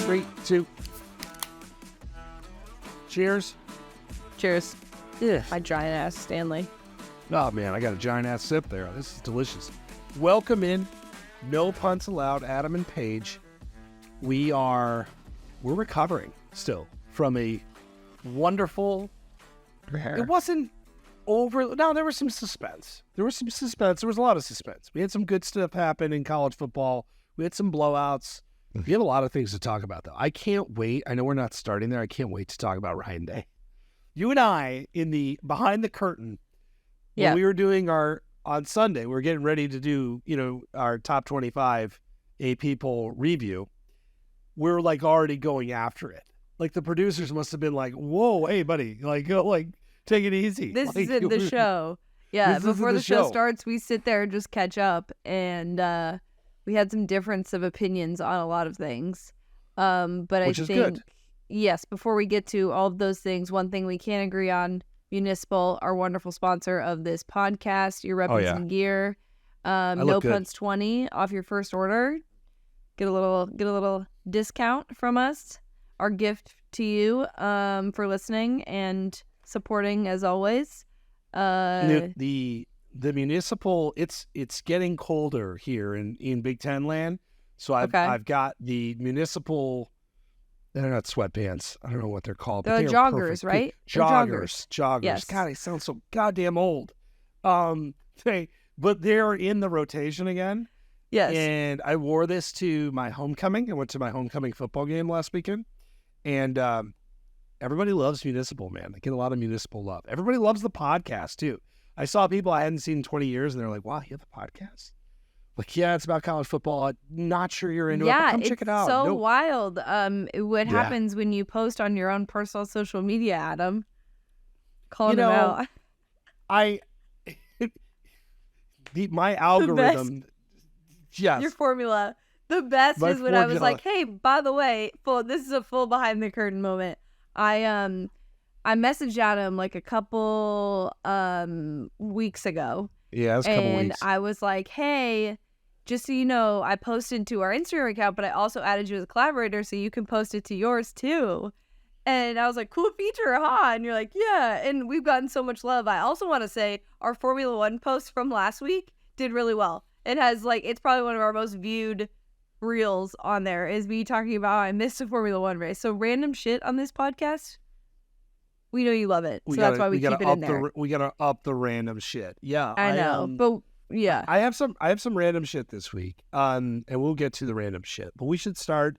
3, 2. Cheers. Cheers. Yeah. My giant ass Stanley. Oh man, I got a giant ass sip there. This is delicious. Welcome in. No punts allowed. Adam and Paige. We're recovering still from a wonderful. It wasn't over. No, there was some suspense. There was a lot of suspense. We had some good stuff happen in college football. We had some blowouts. We have a lot of things to talk about, though. I can't wait. I know we're not starting there. I can't wait to talk about Ryan Day. You and I, in the behind the curtain, when we were doing on Sunday, we were getting ready to do, our top 25 AP poll review. We're like already going after it. Like the producers must have been like, "Whoa, hey, buddy, take it easy." This is in the show. Yeah, before the show starts, we sit there and just catch up, and we had some difference of opinions on a lot of things. But I think, good. Yes, before we get to all of those things, one thing we can agree on: Municipal, our wonderful sponsor of this podcast. You're repping some gear. No punts 20 off your first order. Get a little discount from us. Our gift to you for listening and supporting as always. The Municipal, it's getting colder here in Big Ten land, so I've got the Municipal. They're not sweatpants. I don't know what they're called. They're like joggers, right? Joggers. Yes. God, I sound so goddamn old. But they're in the rotation again. Yes. And I wore this to my homecoming. I went to my homecoming football game last weekend. And everybody loves Municipal, man. I get a lot of Municipal love. Everybody loves the podcast, too. I saw people I hadn't seen in 20 years, and they're like, "Wow, you have a podcast?" Like, yeah, it's about college football. I'm not sure you're into it, but come check it out. Yeah, it's so wild. What happens when you post on your own personal social media, Adam? Calling them out. My algorithm... Yes. Your formula. The best is when I was like, "Hey, by the way, this is a full behind the curtain moment." I messaged Adam like a couple weeks ago. Yeah, it was a couple weeks. And I was like, "Hey, just so you know, I posted to our Instagram account, but I also added you as a collaborator so you can post it to yours too." And I was like, "Cool feature, huh?" And you're like, "Yeah." And we've gotten so much love. I also want to say our Formula One post from last week did really well. It has it's probably one of our most viewed reels on there is me talking about how I missed a Formula One race. So random shit on this podcast, we know you love it. That's why we keep it in there. We gotta up the random shit. Yeah, I know, but yeah, I have some random shit this week. And we'll get to the random shit, but we should start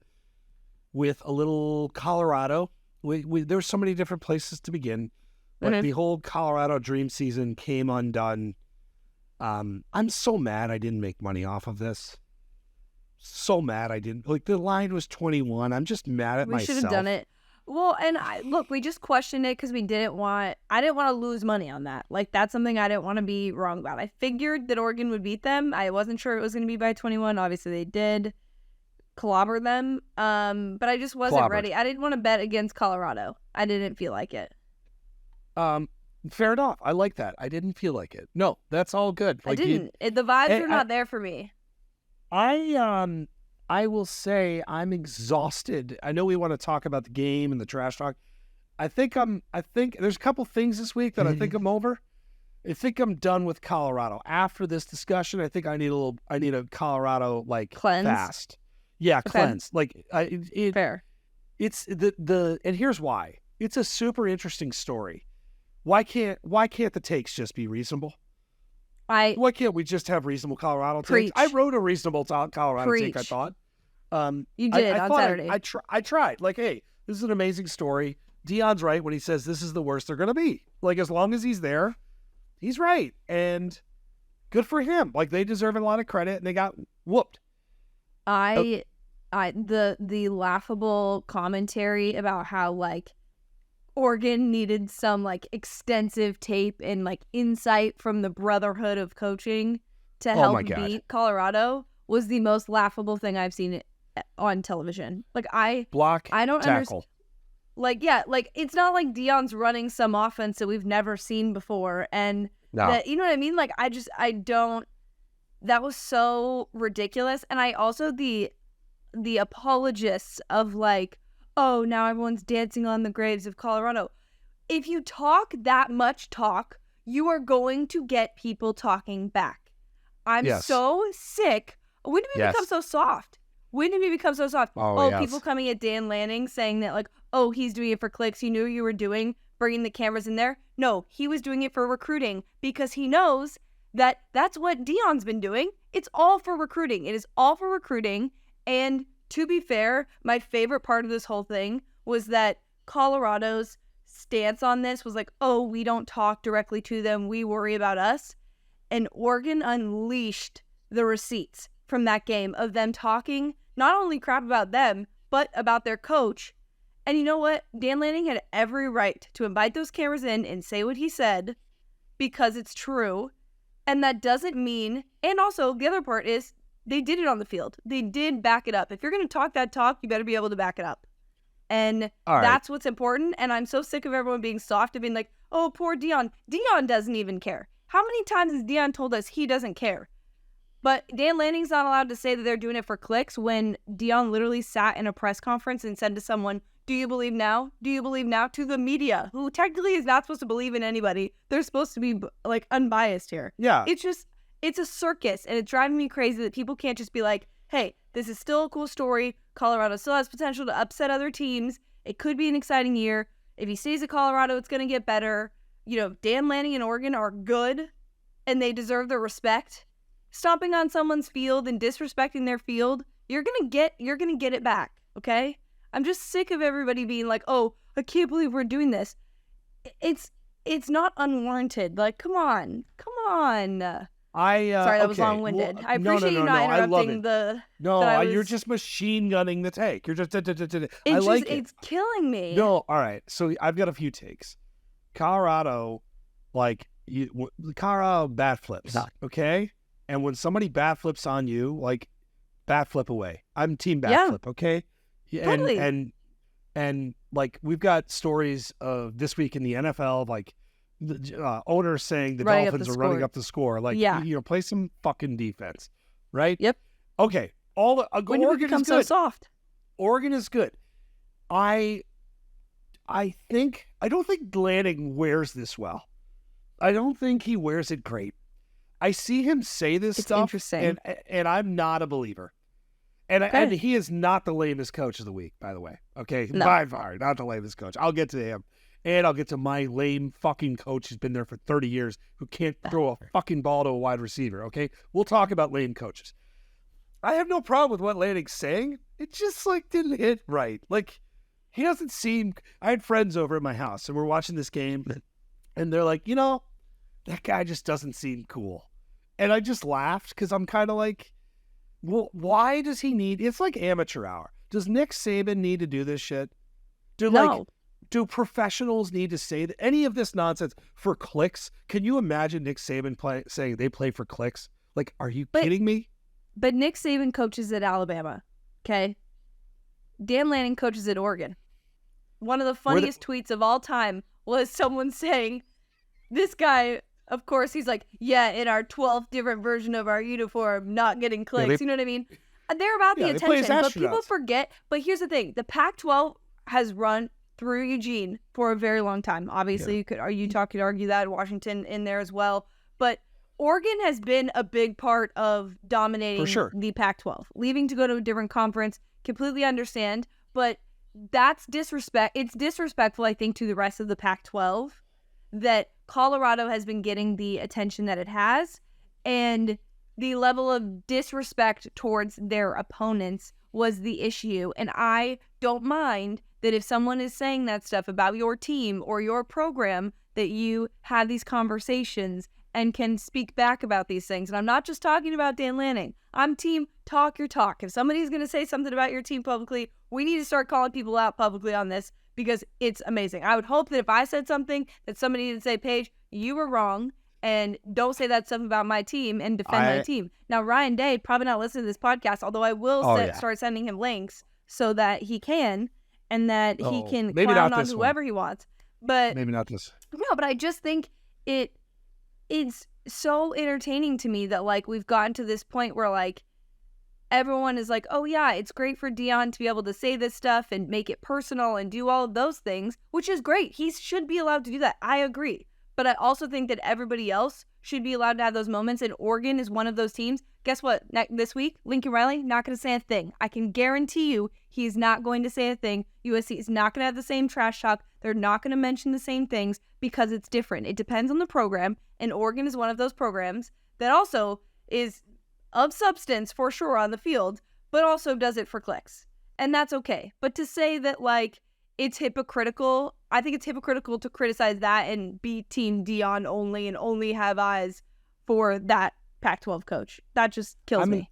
with a little Colorado. There's so many different places to begin, but the whole Colorado dream season came undone. I'm so mad I didn't make money off of this. So mad I didn't. The line was 21. I'm just mad at myself. We should have done it. Well, and we just questioned it because I didn't want to lose money on that. That's something I didn't want to be wrong about. I figured that Oregon would beat them. I wasn't sure it was going to be by 21. Obviously they did clobber them. But I just wasn't ready. I didn't want to bet against Colorado. I didn't feel like it. Fair enough. I like that. I didn't feel like it. No, that's all good. I didn't. The vibes are not there for me. I will say I'm exhausted. I know we want to talk about the game and the trash talk. I think there's a couple things this week that I think I'm over. I think I'm done with Colorado. After this discussion, I think I need a Colorado cleanse. Fast. Yeah, okay. Cleanse. Fair. It's and here's why. It's a super interesting story. Why can't the takes just be reasonable? Why can't we just have reasonable Colorado takes? I wrote a reasonable Colorado take, I thought. You did on Saturday. I tried. Hey, this is an amazing story. Deion's right when he says this is the worst they're going to be. As long as he's there, he's right. And good for him. They deserve a lot of credit, and they got whooped. The laughable commentary about how, Oregon needed some extensive tape and insight from the brotherhood of coaching to help beat Colorado was the most laughable thing I've seen on television. I don't understand. It's not like Deion's running some offense that we've never seen before, and that, you know what I mean? I don't. That was so ridiculous, and I also the apologists of like, oh, now everyone's dancing on the graves of Colorado. If you talk that much talk, you are going to get people talking back. I'm so sick. When did we become so soft? When did we become so soft? People coming at Dan Lanning saying that like, oh, he's doing it for clicks. He knew what you were doing, bringing the cameras in there. No, he was doing it for recruiting because he knows that that's what Deion's been doing. It's all for recruiting. It is all for recruiting. And to be fair, my favorite part of this whole thing was that Colorado's stance on this was like, oh, we don't talk directly to them. We worry about us. And Oregon unleashed the receipts from that game of them talking not only crap about them, but about their coach. And you know what? Dan Lanning had every right to invite those cameras in and say what he said because it's true. And that doesn't mean, and also the other part is they did it on the field. They did back it up. If you're going to talk that talk, you better be able to back it up. And that's what's important. And I'm so sick of everyone being soft and being like, oh, poor Deion. Deion doesn't even care. How many times has Deion told us he doesn't care? But Dan Lanning's not allowed to say that they're doing it for clicks when Deion literally sat in a press conference and said to someone, do you believe now? Do you believe now? To the media, who technically is not supposed to believe in anybody. They're supposed to be like unbiased here. Yeah. It's a circus, and it's driving me crazy that people can't just be like, hey, this is still a cool story. Colorado still has potential to upset other teams. It could be an exciting year. If he stays at Colorado, it's going to get better. You know, Dan Lanning and Oregon are good, and they deserve their respect. Stomping on someone's field and disrespecting their field, you're gonna get it back, okay? I'm just sick of everybody being like, oh, I can't believe we're doing this. It's not unwarranted. Like, come on. Sorry, that was long-winded. Well, I appreciate you not interrupting the... No, you're just machine gunning the take. You're just... It's killing me. No, all right. So I've got a few takes. Colorado, Colorado bat flips, okay? And when somebody bat flips on you, like, bat flip away. I'm team bat flip, okay? Totally. And like, we've got stories of this week in the NFL, like, the owners saying the Dolphins are running up the score. Like, play some fucking defense, right? Yep. Okay. When did we become so soft? Oregon is good. I don't think Lanning wears this well. I don't think he wears it great. I see him say this stuff, interesting. And I'm not a believer. And he is not the lamest coach of the week, by the way. Okay, no. By far, not the lamest coach. I'll get to him, and I'll get to my lame fucking coach who's been there for 30 years who can't throw a fucking ball to a wide receiver. Okay, we'll talk about lame coaches. I have no problem with what Lanning's saying. It just like didn't hit right. Like, he doesn't seem. I had friends over at my house, and we're watching this game, and they're like, that guy just doesn't seem cool. And I just laughed because I'm kind of like, well, why does he need... It's like amateur hour. Does Nick Saban need to do this shit? Do professionals need to say any of this nonsense for clicks? Can you imagine Nick Saban saying they play for clicks? Like, are you kidding me? But Nick Saban coaches at Alabama, okay? Dan Lanning coaches at Oregon. One of the funniest tweets of all time was someone saying, this guy... Of course, he's like, in our 12th different version of our uniform, not getting clicks. You know what I mean? They're about the attention, but people forget. But here's the thing. The Pac-12 has run through Eugene for a very long time. Obviously, you could argue that, Washington in there as well. But Oregon has been a big part of dominating the Pac-12. Leaving to go to a different conference, completely understand. But that's disrespect. It's disrespectful, I think, to the rest of the Pac-12 that Colorado has been getting the attention that it has, and the level of disrespect towards their opponents was the issue. And I don't mind that if someone is saying that stuff about your team or your program, that you have these conversations and can speak back about these things. And I'm not just talking about Dan Lanning. I'm team talk your talk. If somebody's going to say something about your team publicly, we need to start calling people out publicly on this, because it's amazing. I would hope that if I said something, that somebody would say, Paige, you were wrong, and don't say that stuff about my team and defend my team. Now, Ryan Day probably not listening to this podcast, although I will start sending him links so that he can, and that he can clown on whoever he wants. But maybe not this. No, but I just think it's so entertaining to me that, like, we've gotten to this point where, like, everyone is like, oh yeah, it's great for Deion to be able to say this stuff and make it personal and do all of those things, which is great. He should be allowed to do that. I agree. But I also think that everybody else should be allowed to have those moments, and Oregon is one of those teams. Guess what? This week, Lincoln Riley, not going to say a thing. I can guarantee you he's not going to say a thing. USC is not going to have the same trash talk. They're not going to mention the same things because it's different. It depends on the program, and Oregon is one of those programs that also is of substance for sure on the field, but also does it for clicks. And that's okay. But to say that, like, it's hypocritical, I think it's hypocritical to criticize that and be Team Deion only and only have eyes for that Pac-12 coach. That just kills me.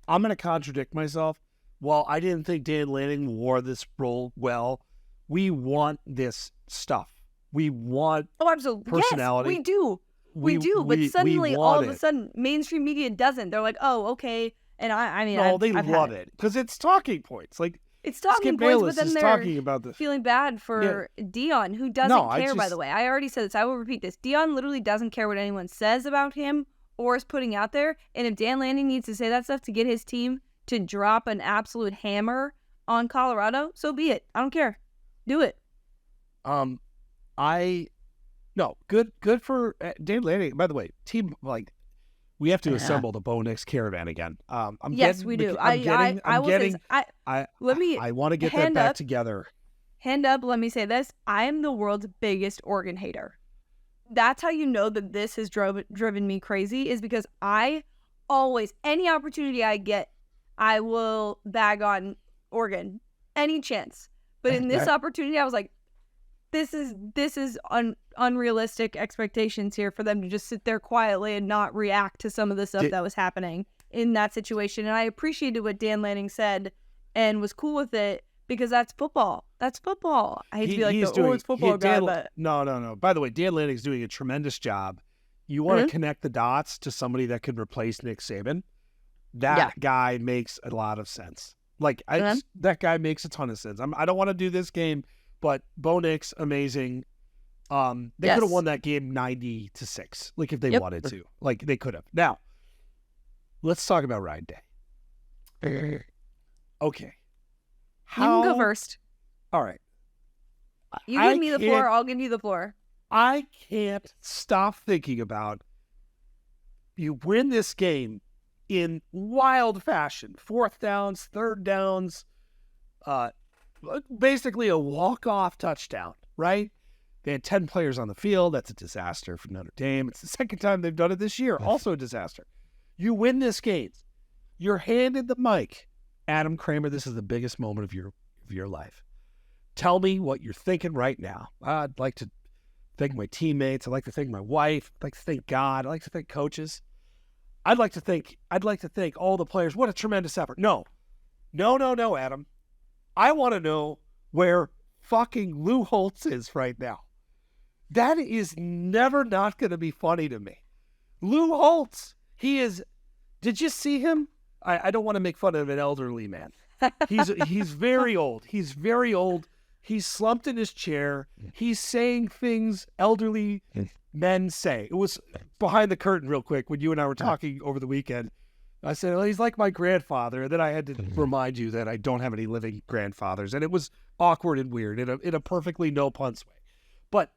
I'm going to contradict myself. While I didn't think Dan Lanning wore this role well, we want this stuff. We want personality. Yes, we do. We do, but suddenly, all of a sudden, mainstream media doesn't. They're like, oh, okay. And I mean, they love it because it's talking points. Like, it's talking Skip points, Bayless but then they're talking about this. Feeling bad for Deion, who doesn't care, by the way. I already said this. I will repeat this. Deion literally doesn't care what anyone says about him or is putting out there. And if Dan Lanning needs to say that stuff to get his team to drop an absolute hammer on Colorado, so be it. I don't care. Do it. Good for Dan Lanning. By the way, team, like, we have to assemble the Bo Nix caravan again. We do. I want to get that back together. Hand up, let me say this. I am the world's biggest Oregon hater. That's how you know that this has driven me crazy, is because I always, any opportunity I get, I will bag on Oregon. Any chance. But in this opportunity, I was like, this is unrealistic expectations here for them to just sit there quietly and not react to some of the stuff that was happening in that situation. And I appreciated what Dan Lanning said and was cool with it because that's football. That's football. I hate to be like, it's football guy, but... No. By the way, Dan Lanning's doing a tremendous job. You want to connect the dots to somebody that could replace Nick Saban? That guy makes a lot of sense. Like, that guy makes a ton of sense. I don't want to do this game, but Bo Nix, amazing. They could have won that game 90-6, like, if they wanted to. Like, they could have. Now, let's talk about Ryan Day. Okay. You can go first. All right. You give me the floor, I'll give you the floor. I can't stop thinking about you win this game in wild fashion. 4th downs, 3rd downs, basically a walk-off touchdown, right? They had 10 players on the field. That's a disaster for Notre Dame. It's the second time they've done it this year. Also a disaster. You win this game. You're handed the mic. Adam Kramer, this is the biggest moment of your life. Tell me what you're thinking right now. I'd like to thank my teammates. I'd like to thank my wife. I'd like to thank God. I'd like to thank coaches. I'd like to thank all the players. What a tremendous effort. No, Adam. I want to know where fucking Lou Holtz is right now. That is never not going to be funny to me. Lou Holtz, did you see him? I don't want to make fun of an elderly man. He's very old. He's very old. He's slumped in his chair. He's saying things elderly men say. It was behind the curtain real quick when you and I were talking over the weekend. I said, well, he's like my grandfather. And then I had to remind you that I don't have any living grandfathers. And it was awkward and weird in a perfectly no puns way. But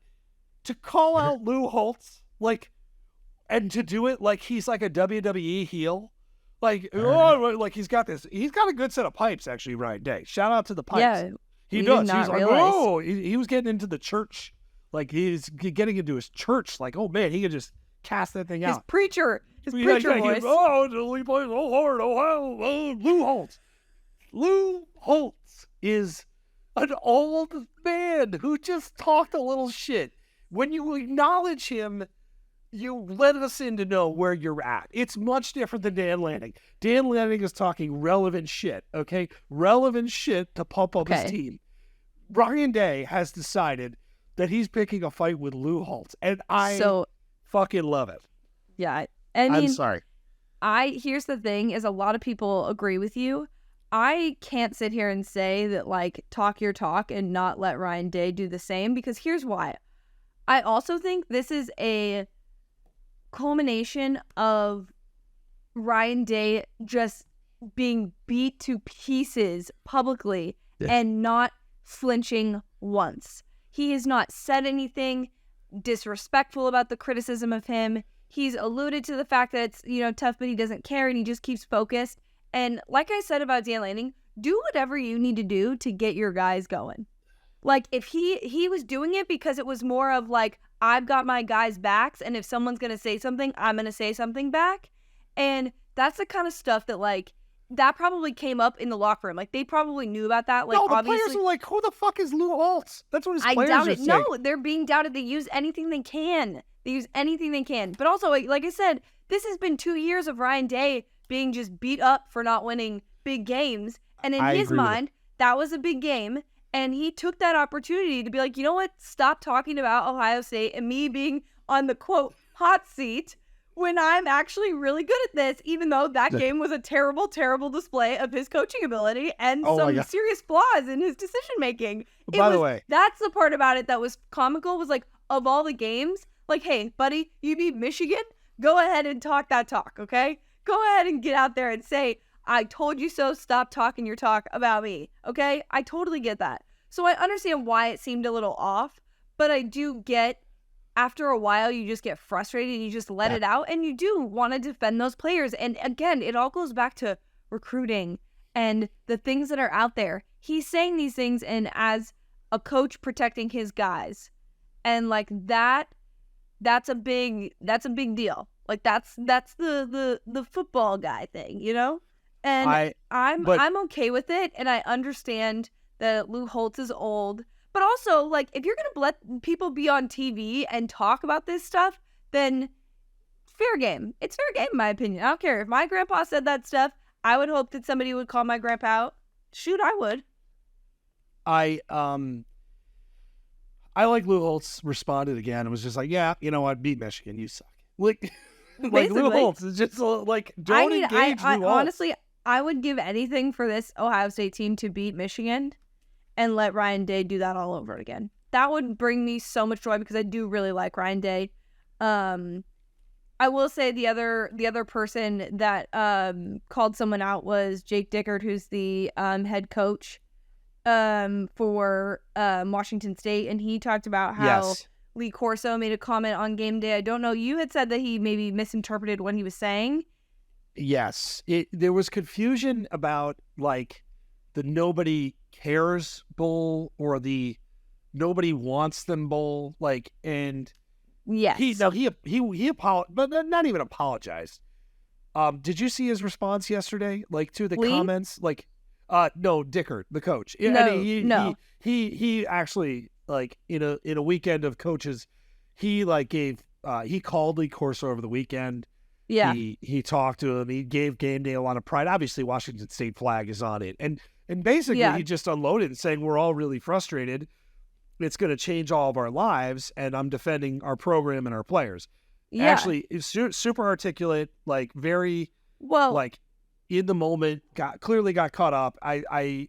to call out Lou Holtz, like, and to do it like he's like a WWE heel, like he's got a good set of pipes, actually, Ryan Day. Shout out to the pipes. Yeah, he does. He's like, he was getting into the church. Like, he's getting into his church. Like, oh man, he could just cast that thing out. His preacher voice. He plays so hard. Lou Holtz. Lou Holtz is an old man who just talked a little shit. When you acknowledge him, you let us in to know where you're at. It's much different than Dan Lanning. Dan Lanning is talking relevant shit, okay? Relevant shit to pump up his team. Ryan Day has decided that he's picking a fight with Lou Holtz, and I fucking love it. Yeah. I mean, I'm sorry. Here's the thing, is a lot of people agree with you. I can't sit here and say that, like, talk your talk and not let Ryan Day do the same, because here's why. I also think this is a culmination of Ryan Day just being beat to pieces publicly and not flinching once. He has not said anything disrespectful about the criticism of him. He's alluded to the fact that it's, tough, but he doesn't care and he just keeps focused. And like I said about Dan Lanning, do whatever you need to do to get your guys going. Like, if he was doing it because it was more of like, I've got my guys' backs, and if someone's going to say something, I'm going to say something back. And that's the kind of stuff that, like, that probably came up in the locker room. Like, they probably knew about that. Like, no, the obviously, players are like, who the fuck is Lou Holtz? That's what his players doubt are it. saying. No, they're being doubted. They use anything they can. But also, like I said, this has been 2 years of Ryan Day being just beat up for not winning big games. And in his mind, that was a big game. And he took that opportunity to be like, you know what? Stop talking about Ohio State and me being on the, quote, hot seat when I'm actually really good at this, even though that game was a terrible, terrible display of his coaching ability and some serious flaws in his decision-making. By the way, that's the part about it that was comical, was like, of all the games, like, hey, buddy, you beat Michigan? Go ahead and talk that talk, okay? Go ahead and get out there and say, I told you so, stop talking your talk about me, okay? I totally get that. So I understand why it seemed a little off, but I do get, after a while, you just get frustrated and you just let it out, and you do want to defend those players. And again, it all goes back to recruiting and the things that are out there. He's saying these things and as a coach protecting his guys. And like that's a big deal. Like that's the football guy thing, And I'm okay with it, and I understand that Lou Holtz is old, but also, like, if you're gonna let people be on TV and talk about this stuff, then fair game. It's fair game, in my opinion. I don't care if my grandpa said that stuff. I would hope that somebody would call my grandpa out. Shoot, I would. I like Lou Holtz responded again and was just like, yeah, you know what, beat Michigan, you suck. Like Lou Holtz is just like, don't engage Lou Holtz. Honestly, I would give anything for this Ohio State team to beat Michigan and let Ryan Day do that all over again. That would bring me so much joy because I do really like Ryan Day. I will say the other person that called someone out was Jake Dickert, who's the head coach for Washington State, and he talked about how Lee Corso made a comment on game day. I don't know. You had said that he maybe misinterpreted what he was saying. Yes. There was confusion about like the nobody cares bowl or the nobody wants them bowl. Like, and yes, he apologized, but not even apologized. Did you see his response yesterday? Like to the comments, like, no, Dickert, the coach. No. He actually, like, in a weekend of coaches, he like gave he called Lee Corso over the weekend. Yeah. He talked to him. He gave game day a lot of pride. Obviously, Washington State flag is on it, and basically he just unloaded and saying we're all really frustrated. It's going to change all of our lives, and I'm defending our program and our players. Yeah. Actually, it's super articulate, like very like in the moment. Clearly got caught up.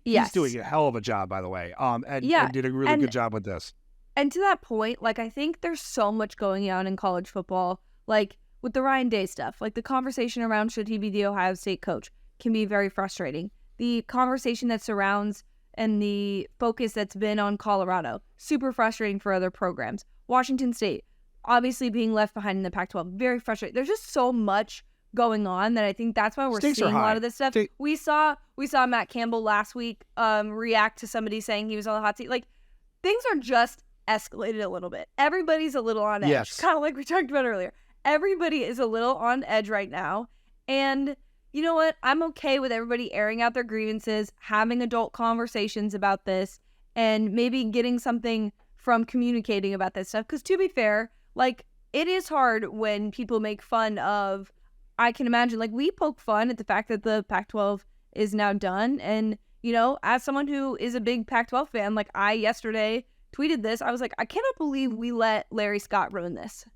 He's doing a hell of a job, by the way. And did a really good job with this. And to that point, like, I think there's so much going on in college football, like with the Ryan Day stuff, like the conversation around should he be the Ohio State coach can be very frustrating. The conversation that surrounds and the focus that's been on Colorado, super frustrating for other programs. Washington State, obviously being left behind in the Pac-12, very frustrating. There's just so much going on that I think that's why we're seeing a lot of this stuff. We saw Matt Campbell last week react to somebody saying he was on the hot seat. Like, things are just escalated a little bit. Everybody's a little on edge, kind of like we talked about earlier. Everybody is a little on edge right now, and you know what? I'm okay with everybody airing out their grievances, having adult conversations about this, and maybe getting something from communicating about this stuff. Because to be fair, like, it is hard when people make fun of, I can imagine, like, we poke fun at the fact that the Pac-12 is now done. And, as someone who is a big Pac-12 fan, like, I yesterday tweeted this. I was like, I cannot believe we let Larry Scott ruin this.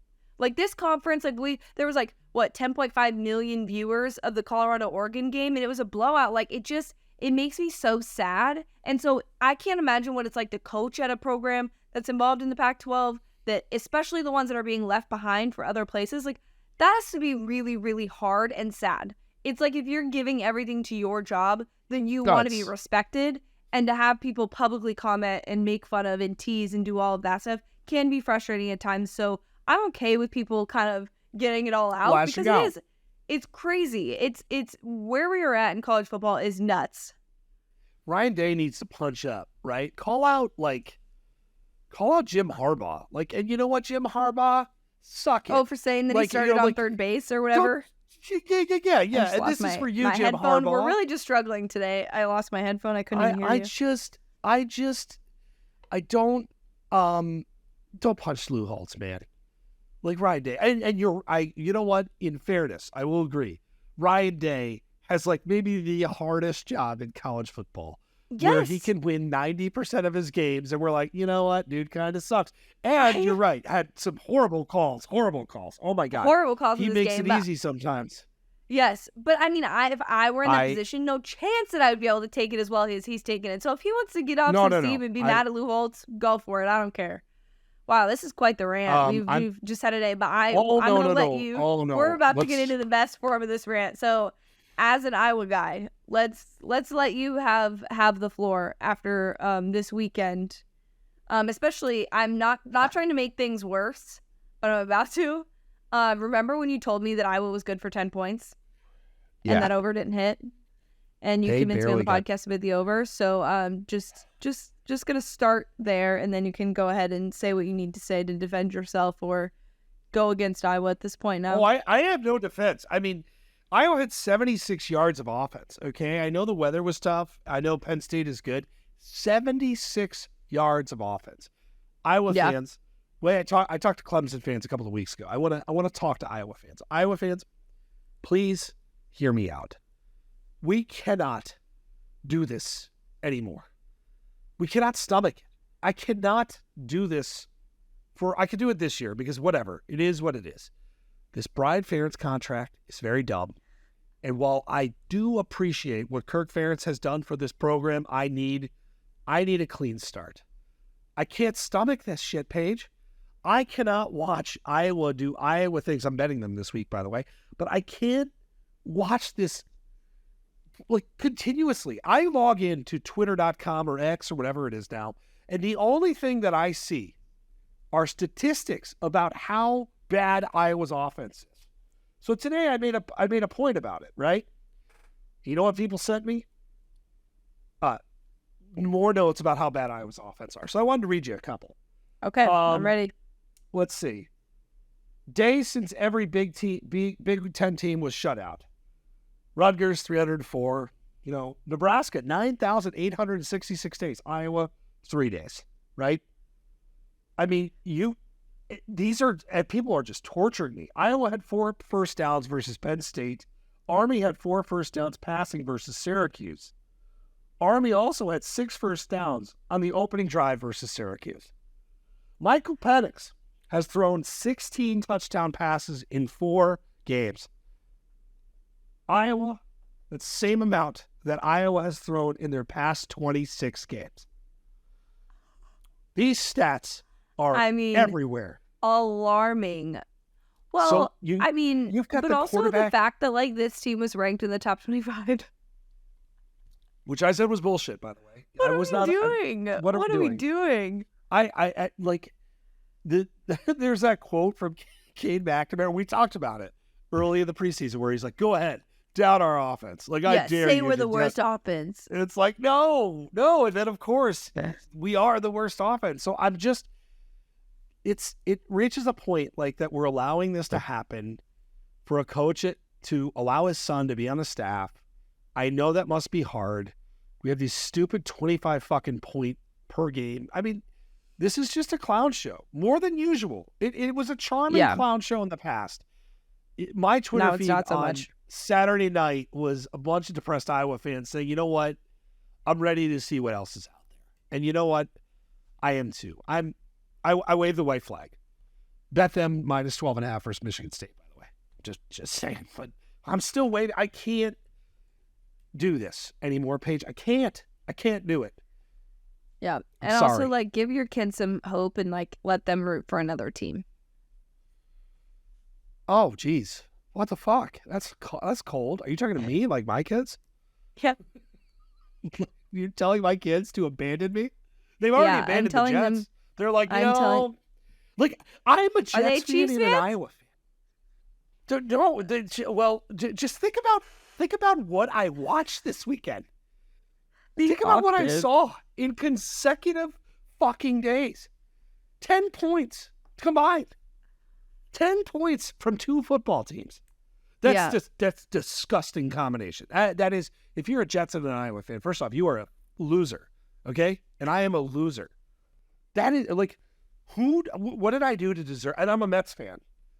Like, this conference, like, there was, like, 10.5 million viewers of the Colorado-Oregon game, and it was a blowout. Like, it makes me so sad. And so I can't imagine what it's like to coach at a program that's involved in the Pac-12, that especially the ones that are being left behind for other places. Like, that has to be really, really hard and sad. it's like if you're giving everything to your job, then you want to be respected. And to have people publicly comment and make fun of and tease and do all of that stuff can be frustrating at times. So I'm okay with people kind of getting it all out because it's crazy. It's where we are at in college football is nuts. Ryan Day needs to punch up, right? Call out Jim Harbaugh. Like, and you know what, Jim Harbaugh? Suck it. Oh, for saying that he started on third base or whatever? Yeah. And this is for you, Jim Harbaugh. We're really just struggling today. I lost my headphone. I couldn't even hear you. I don't punch Lou Holtz, man. Like Ryan Day. And you know what? In fairness, I will agree. Ryan Day has like maybe the hardest job in college football. Yes. Where he can win 90% of his games, and we're like, you know what, dude kind of sucks. And you're right, had some horrible calls. Oh my God. Horrible calls He in this makes game, it easy sometimes. Yes, but I mean, if I were in that position, no chance that I would be able to take it as well as he's taking it. So if he wants to get off some steam and be mad at Lou Holtz, go for it. I don't care. Wow, this is quite the rant we've just had today, but I'm going to let you. We're about to get into the best form of this rant. So as an Iowa guy, let's let you have the floor after this weekend. Especially, I'm not trying to make things worse, but I'm about to. Remember when you told me that Iowa was good for 10 points? Yeah. And that over didn't hit? And you convinced me on the podcast about the over. So just going to start there, and then you can go ahead and say what you need to say to defend yourself or go against Iowa at this point now. Oh, I have no defense. I mean, Iowa had 76 yards of offense, okay? I know the weather was tough. I know Penn State is good. 76 yards of offense. Iowa fans, I talked to Clemson fans a couple of weeks ago. I want to talk to Iowa fans. Iowa fans, please hear me out. We cannot do this anymore. We cannot stomach it. I cannot do this I could do it this year because whatever. It is what it is. This Brian Ferentz contract is very dumb. And while I do appreciate what Kirk Ferentz has done for this program, I need a clean start. I can't stomach this shit, Paige. I cannot watch Iowa do Iowa things. I'm betting them this week, by the way. But I can't watch this like continuously. I log into twitter.com or X or whatever it is now, and the only thing that I see are statistics about how bad Iowa's offense is. So today I made a point about it, right? You know what people sent me? More notes about how bad Iowa's offense are. So I wanted to read you a couple. Okay, I'm ready. Let's see. Days since every Big Ten team was shut out. Rutgers, 304. Nebraska, 9,866 days. Iowa, 3 days, right? I mean, people are just torturing me. Iowa had 4 first downs versus Penn State. Army had 4 first downs passing versus Syracuse. Army also had 6 first downs on the opening drive versus Syracuse. Michael Penix has thrown 16 touchdown passes in 4 games. Iowa, that's the same amount that Iowa has thrown in their past 26 games. These stats are everywhere. Alarming. Well, so you've got but also the fact that this team was ranked in the top 25. Which I said was bullshit, by the way. What are we doing? What are we doing? I there's that quote from Cade McNamara. We talked about it early in the preseason where he's like, go ahead, doubt our offense. I dare you. Say we're the worst offense. And it's like, no. And then, of course, we are the worst offense. So I'm just, it reaches a point that we're allowing this to happen for a coach to allow his son to be on the staff. I know that must be hard. We have these stupid 25 fucking point per game. I mean, this is just a clown show, more than usual. It was a charming clown show in the past. My Twitter feed on Saturday night was a bunch of depressed Iowa fans saying, you know what? I'm ready to see what else is out there. And you know what? I am too. I wave the white flag. Bet them minus 12.5 versus Michigan State, by the way. Just saying. But I'm still waiting. I can't do this anymore, Paige. I can't do it. Yeah. And also give your kids some hope and let them root for another team. Oh, geez. What the fuck? That's cold. Are you talking to me like my kids? Yeah. You're telling my kids to abandon me? They've already abandoned the Jets. They're like, like I'm a Jets fan and an Iowa fan. Just think about what I watched this weekend. Think about what I saw in consecutive fucking days. 10 points combined. 10 points from two football teams. That's disgusting combination. That is, if you're a Jets and an Iowa fan, first off, you are a loser, okay? And I am a loser. That is, like, what did I do to deserve? And I'm a Mets fan.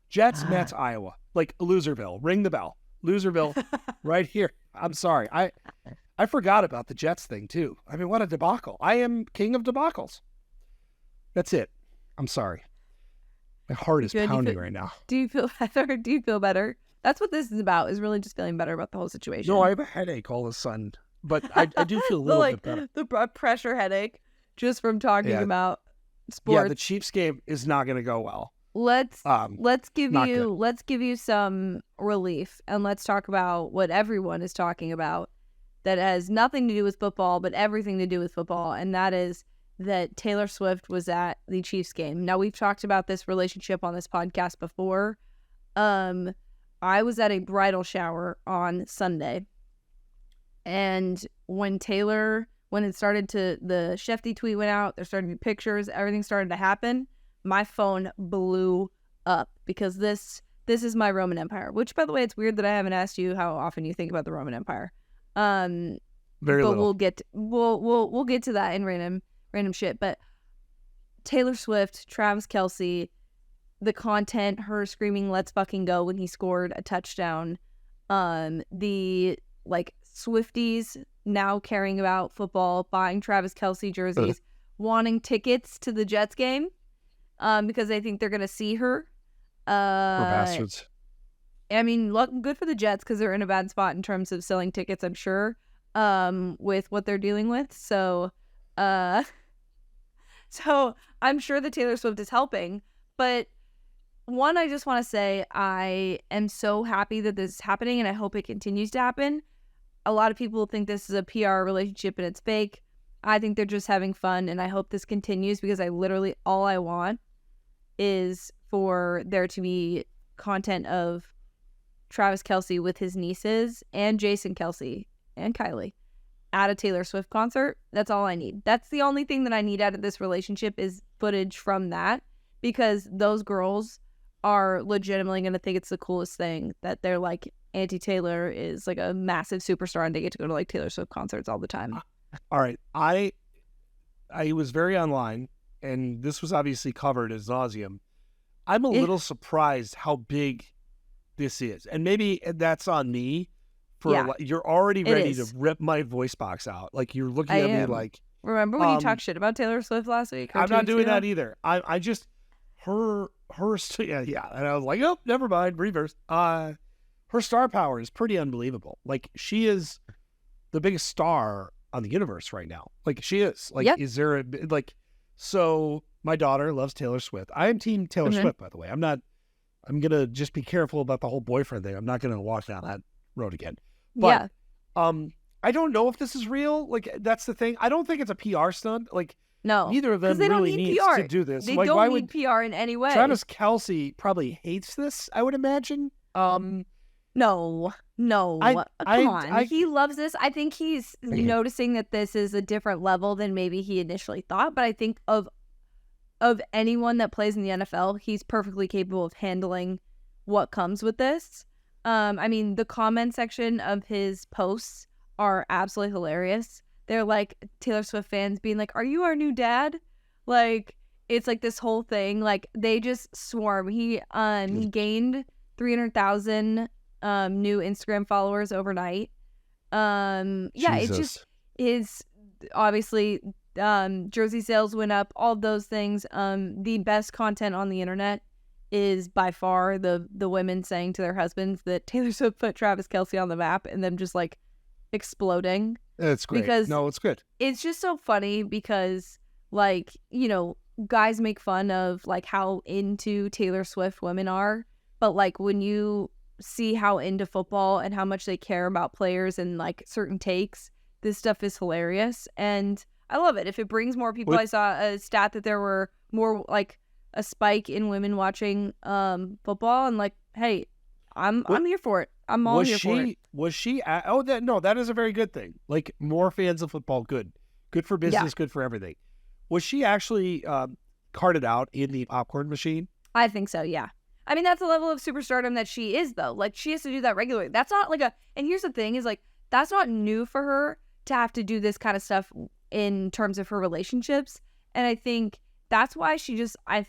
Jets, Mets, Iowa. Like, Loserville. Ring the bell. Loserville, right here. I'm sorry. I forgot about the Jets thing, too. I mean, what a debacle. I am king of debacles. That's it. I'm sorry. My heart is pounding right now. Do you feel better? Do you feel better? That's what this is about, is really just feeling better about the whole situation. No, I have a headache all of a sudden. But I do feel a little bit better. The pressure headache just from talking about sports. Yeah, the Chiefs game is not going to go well. Let's give you some relief, and let's talk about what everyone is talking about that has nothing to do with football, but everything to do with football, and that is that Taylor Swift was at the Chiefs game. Now, we've talked about this relationship on this podcast before. I was at a bridal shower on Sunday, and when it started to, the Shefty tweet went out, there started to be pictures, everything started to happen, my phone blew up because this is my Roman Empire, which, by the way, it's weird that I haven't asked you how often you think about the Roman Empire. Very but little. We'll get to that in random shit. But Taylor Swift, Travis Kelce, the content, her screaming "Let's fucking go" when he scored a touchdown, the like Swifties now caring about football, buying Travis Kelce jerseys, wanting tickets to the Jets game, because they think they're gonna see her. Poor bastards. I mean, good for the Jets because they're in a bad spot in terms of selling tickets, I'm sure, with what they're dealing with. So I'm sure that Taylor Swift is helping. But one, I just want to say I am so happy that this is happening, and I hope it continues to happen. A lot of people think this is a PR relationship and it's fake. I think they're just having fun, and I hope this continues because all I want is for there to be content of Travis Kelce with his nieces and Jason Kelce and Kylie at a Taylor Swift concert. That's all I need. That's the only thing that I need out of this relationship is footage from that, because those girls are legitimately going to think it's the coolest thing that they're like, Auntie Taylor is like a massive superstar and they get to go to like Taylor Swift concerts all the time. All right. I was very online, and this was obviously covered as nauseum. I'm a little surprised how big this is. And maybe that's on me. You're already ready to rip my voice box out. Like, you're looking at me like... Remember when you talked shit about Taylor Swift last week? I'm not doing that either. I just... And I was like, oh, never mind, reverse. Her star power is pretty unbelievable. Like, she is the biggest star on the universe right now. Like, she is. Like, is there so my daughter loves Taylor Swift. I am team Taylor Swift, by the way. I'm going to just be careful about the whole boyfriend thing. I'm not going to walk down that road again. But, I don't know if this is real. Like, that's the thing. I don't think it's a PR stunt. Like, no, neither of them really needs PR. to do this. They like, don't why need PR in any way. Travis Kelce probably hates this, I would imagine. No. Come on. He loves this. I think he's noticing that this is a different level than maybe he initially thought. But I think of anyone that plays in the NFL, he's perfectly capable of handling what comes with this. I mean, the comment section of his posts are absolutely hilarious. They're like Taylor Swift fans being like, "Are you our new dad?" Like, it's like this whole thing. Like, they just swarm. He gained 300,000 new Instagram followers overnight. It's just his, obviously, jersey sales went up, all of those things. The best content on the internet is by far the women saying to their husbands that Taylor Swift put Travis Kelce on the map, and them just like exploding. It's great. It's good. It's just so funny because, like, you know, guys make fun of like how into Taylor Swift women are, but like when you see how into football and how much they care about players and like certain takes, this stuff is hilarious. And I love it. If it brings more people, I saw a stat that there were more like a spike in women watching football, and like, hey, I'm here for it. I'm all here for it. Was she? That is a very good thing. Like, more fans of football, good for business, good for everything. Was she actually carted out in the popcorn machine? I think so. Yeah. I mean, that's the level of superstardom that she is, though. Like, she has to do that regularly. That's not like and here's the thing is, like, that's not new for her to have to do this kind of stuff in terms of her relationships. And I think that's why she just, I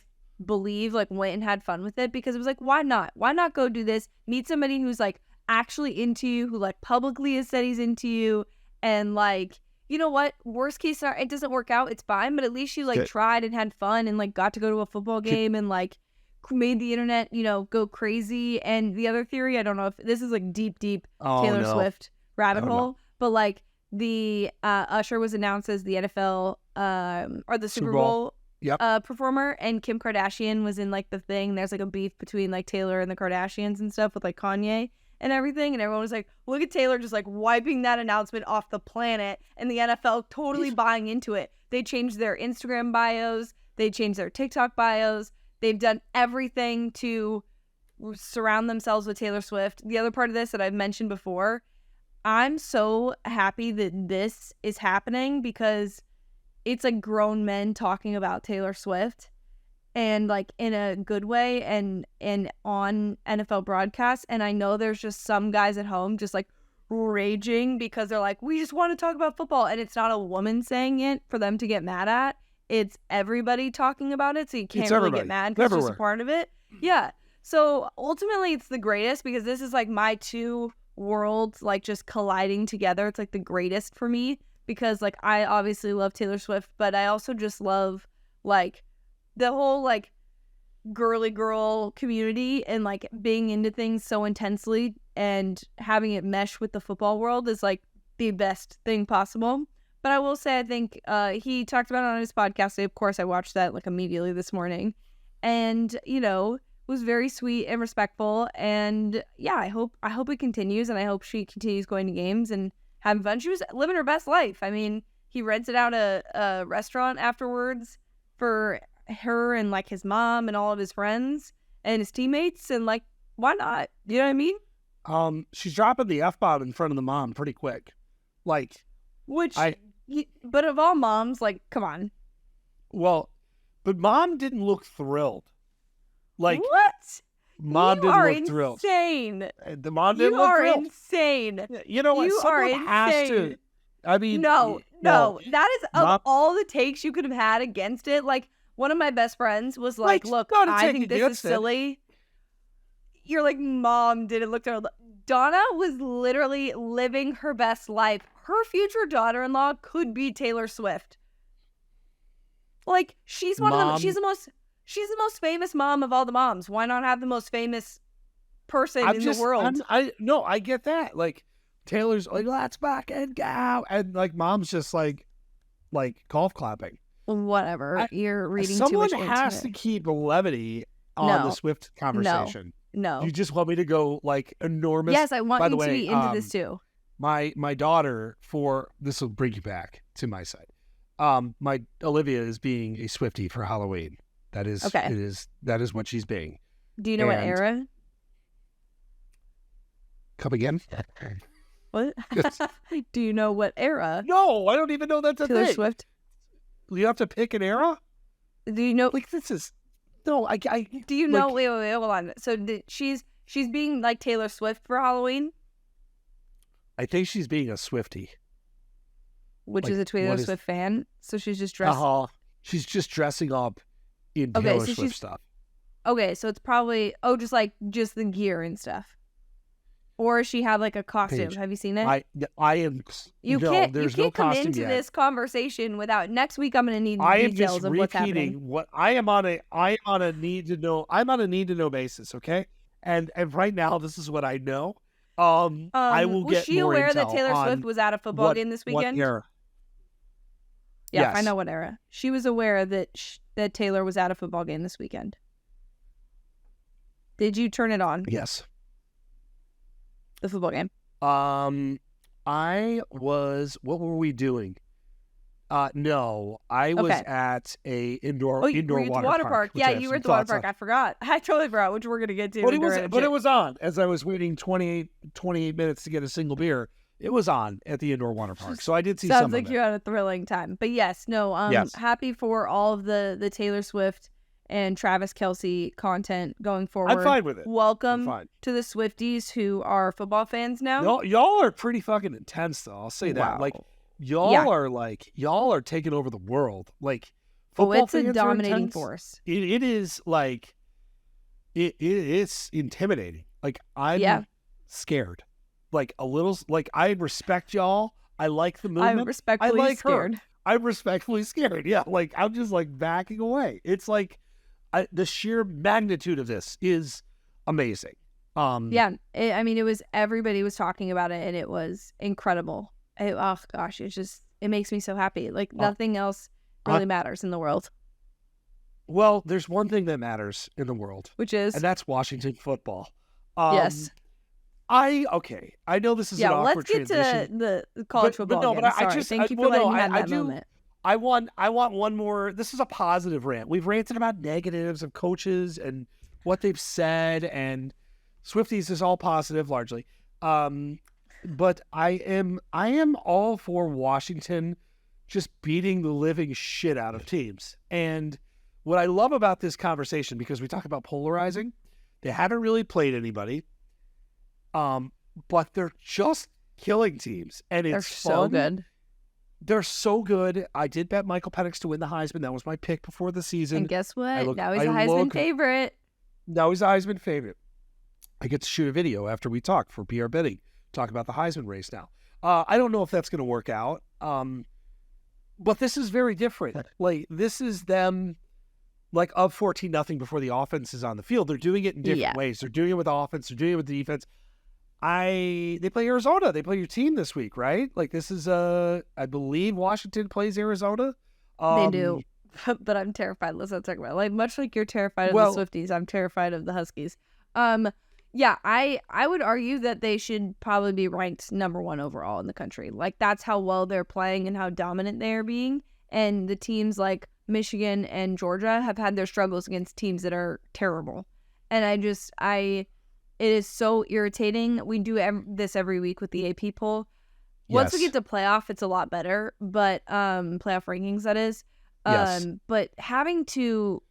believe, like, went and had fun with it, because it was like, why not? Why not go do this? Meet somebody who's, like, actually into you, who, like, publicly has said he's into you. And, like, you know what? Worst case scenario, it doesn't work out. It's fine. But at least she, like, tried and had fun and, like, got to go to a football game and, like, made the internet, go crazy. And the other theory, I don't know if this is like deep Taylor Swift rabbit hole, but like the Usher was announced as the NFL or the Super Bowl performer, and Kim Kardashian was in like the thing. There's like a beef between like Taylor and the Kardashians and stuff with like Kanye and everything, and everyone was like, look at Taylor just like wiping that announcement off the planet, and the NFL totally buying into it. They changed their Instagram bios, they changed their TikTok bios. They've done everything to surround themselves with Taylor Swift. The other part of this that I've mentioned before, I'm so happy that this is happening, because it's like grown men talking about Taylor Swift, and like in a good way, and on NFL broadcasts. And I know there's just some guys at home just like raging because they're like, we just want to talk about football. And it's not a woman saying it for them to get mad at. It's everybody talking about it, so you can't really get mad because it's just a part of it. Yeah. So ultimately, it's the greatest, because this is like my two worlds like just colliding together. It's like the greatest for me, because like I obviously love Taylor Swift, but I also just love like the whole like girly girl community, and like being into things so intensely and having it mesh with the football world is like the best thing possible. But I will say, I think he talked about it on his podcast. So of course, I watched that like immediately this morning, and was very sweet and respectful. And yeah, I hope it continues, and I hope she continues going to games and having fun. She was living her best life. I mean, he rented out a restaurant afterwards for her and like his mom and all of his friends and his teammates, and like, why not? You know what I mean? She's dropping the F-bomb in front of the mom pretty quick, like. But of all moms, like, come on. Well, but mom didn't look thrilled. Like, what? Mom didn't look thrilled. Insane. The mom didn't look thrilled. You are insane. You know what? You Someone are insane. has to. I mean, no. That is of all the takes you could have had against it. Like, one of my best friends was like, look, I think this is silly. You're like, mom didn't look thrilled. Donna was literally living her best life. Her future daughter-in-law could be Taylor Swift. Like, she's one of them. She's the most famous mom of all the moms. Why not have the most famous person in the world? I get that. Like, Taylor's like, let's back and go, and like, mom's just like golf clapping. Whatever. You're reading too much into it. Someone has to keep levity on the Swift conversation. No. You just want me to go like enormous. Yes, I want you to be into this too. My daughter, this will bring you back to my side. My Olivia is being a Swiftie for Halloween. That is okay. That is what she's being. Do you know what era? Come again? What? Do you know what era? No, I don't even know that's a Taylor thing. Swift. You have to pick an era? Do you know? Like, this is no. I do you know? Wait, hold on. So she's being like Taylor Swift for Halloween. I think she's being a Swiftie. Which is a Taylor Swift fan. So she's just dressed. She's just dressing up in Taylor Swift stuff. Okay, so it's probably just the gear and stuff. Or she had like a costume. Paige, have you seen it? I am. You can't come into this conversation without. Next week, I'm going to need details of what's happening. I am on a need to know. I'm on a need to know basis. Okay, and right now, this is what I know. I will get more intel. Was she aware that Taylor Swift was at a football game this weekend? What era? Yeah, yes. I know what era. She was aware that that Taylor was at a football game this weekend. Did you turn it on? Yes. the football game? What were we doing? No, I was at a indoor water park. Yeah, you were at the water park. I forgot. I totally forgot, which we're going to get to. But it was on as I was waiting 28 minutes to get a single beer. It was on at the indoor water park. So I did see some of it. Sounds like you had a thrilling time. But yes, happy for all of the Taylor Swift and Travis Kelce content going forward. I'm fine with it. Welcome to the Swifties who are football fans now. Y'all are pretty fucking intense, though. I'll say that. Wow. Like, y'all are taking over the world. Like, football it's a dominating force. It is like, it's intimidating. Like, I'm scared. Like, a little, like, I respect y'all. I like the movement. I'm respectfully scared. Her. I'm respectfully scared. Yeah. Like, I'm just like backing away. It's like, the sheer magnitude of this is amazing. It was, everybody was talking about it and it was incredible. It makes me so happy. Like nothing else really matters in the world. Well, there's one thing that matters in the world, and that's Washington football. Yes. I know this is an awkward transition. Let's get to the college football. Thank you for letting me have that moment. I want one more. This is a positive rant. We've ranted about negatives of coaches and what they've said, and Swifties is all positive largely. But I am all for Washington just beating the living shit out of teams. And what I love about this conversation, because we talk about polarizing, they haven't really played anybody, but they're just killing teams, and it's so good. They're so good. I did bet Michael Penix to win the Heisman. That was my pick before the season. And guess what? Now he's a Heisman favorite. Now he's a Heisman favorite. I get to shoot a video after we talk for PR bidding. Talk about the Heisman race now. I don't know if that's going to work out. But this is very different. Like, this is them, like, up 14-0 before the offense is on the field. They're doing it in different ways. They're doing it with offense. They're doing it with defense. They play Arizona. They play your team this week, right? Like, this is I believe Washington plays Arizona. They do, but I'm terrified. Let's not talk about it. Like, much like you're terrified of the Swifties, I'm terrified of the Huskies. I would argue that they should probably be ranked number 1 overall in the country. Like, that's how well they're playing and how dominant they are being. And the teams like Michigan and Georgia have had their struggles against teams that are terrible. And it is so irritating. We do this every week with the AP poll. Once we get to playoff, it's a lot better. But playoff rankings, that is. But having to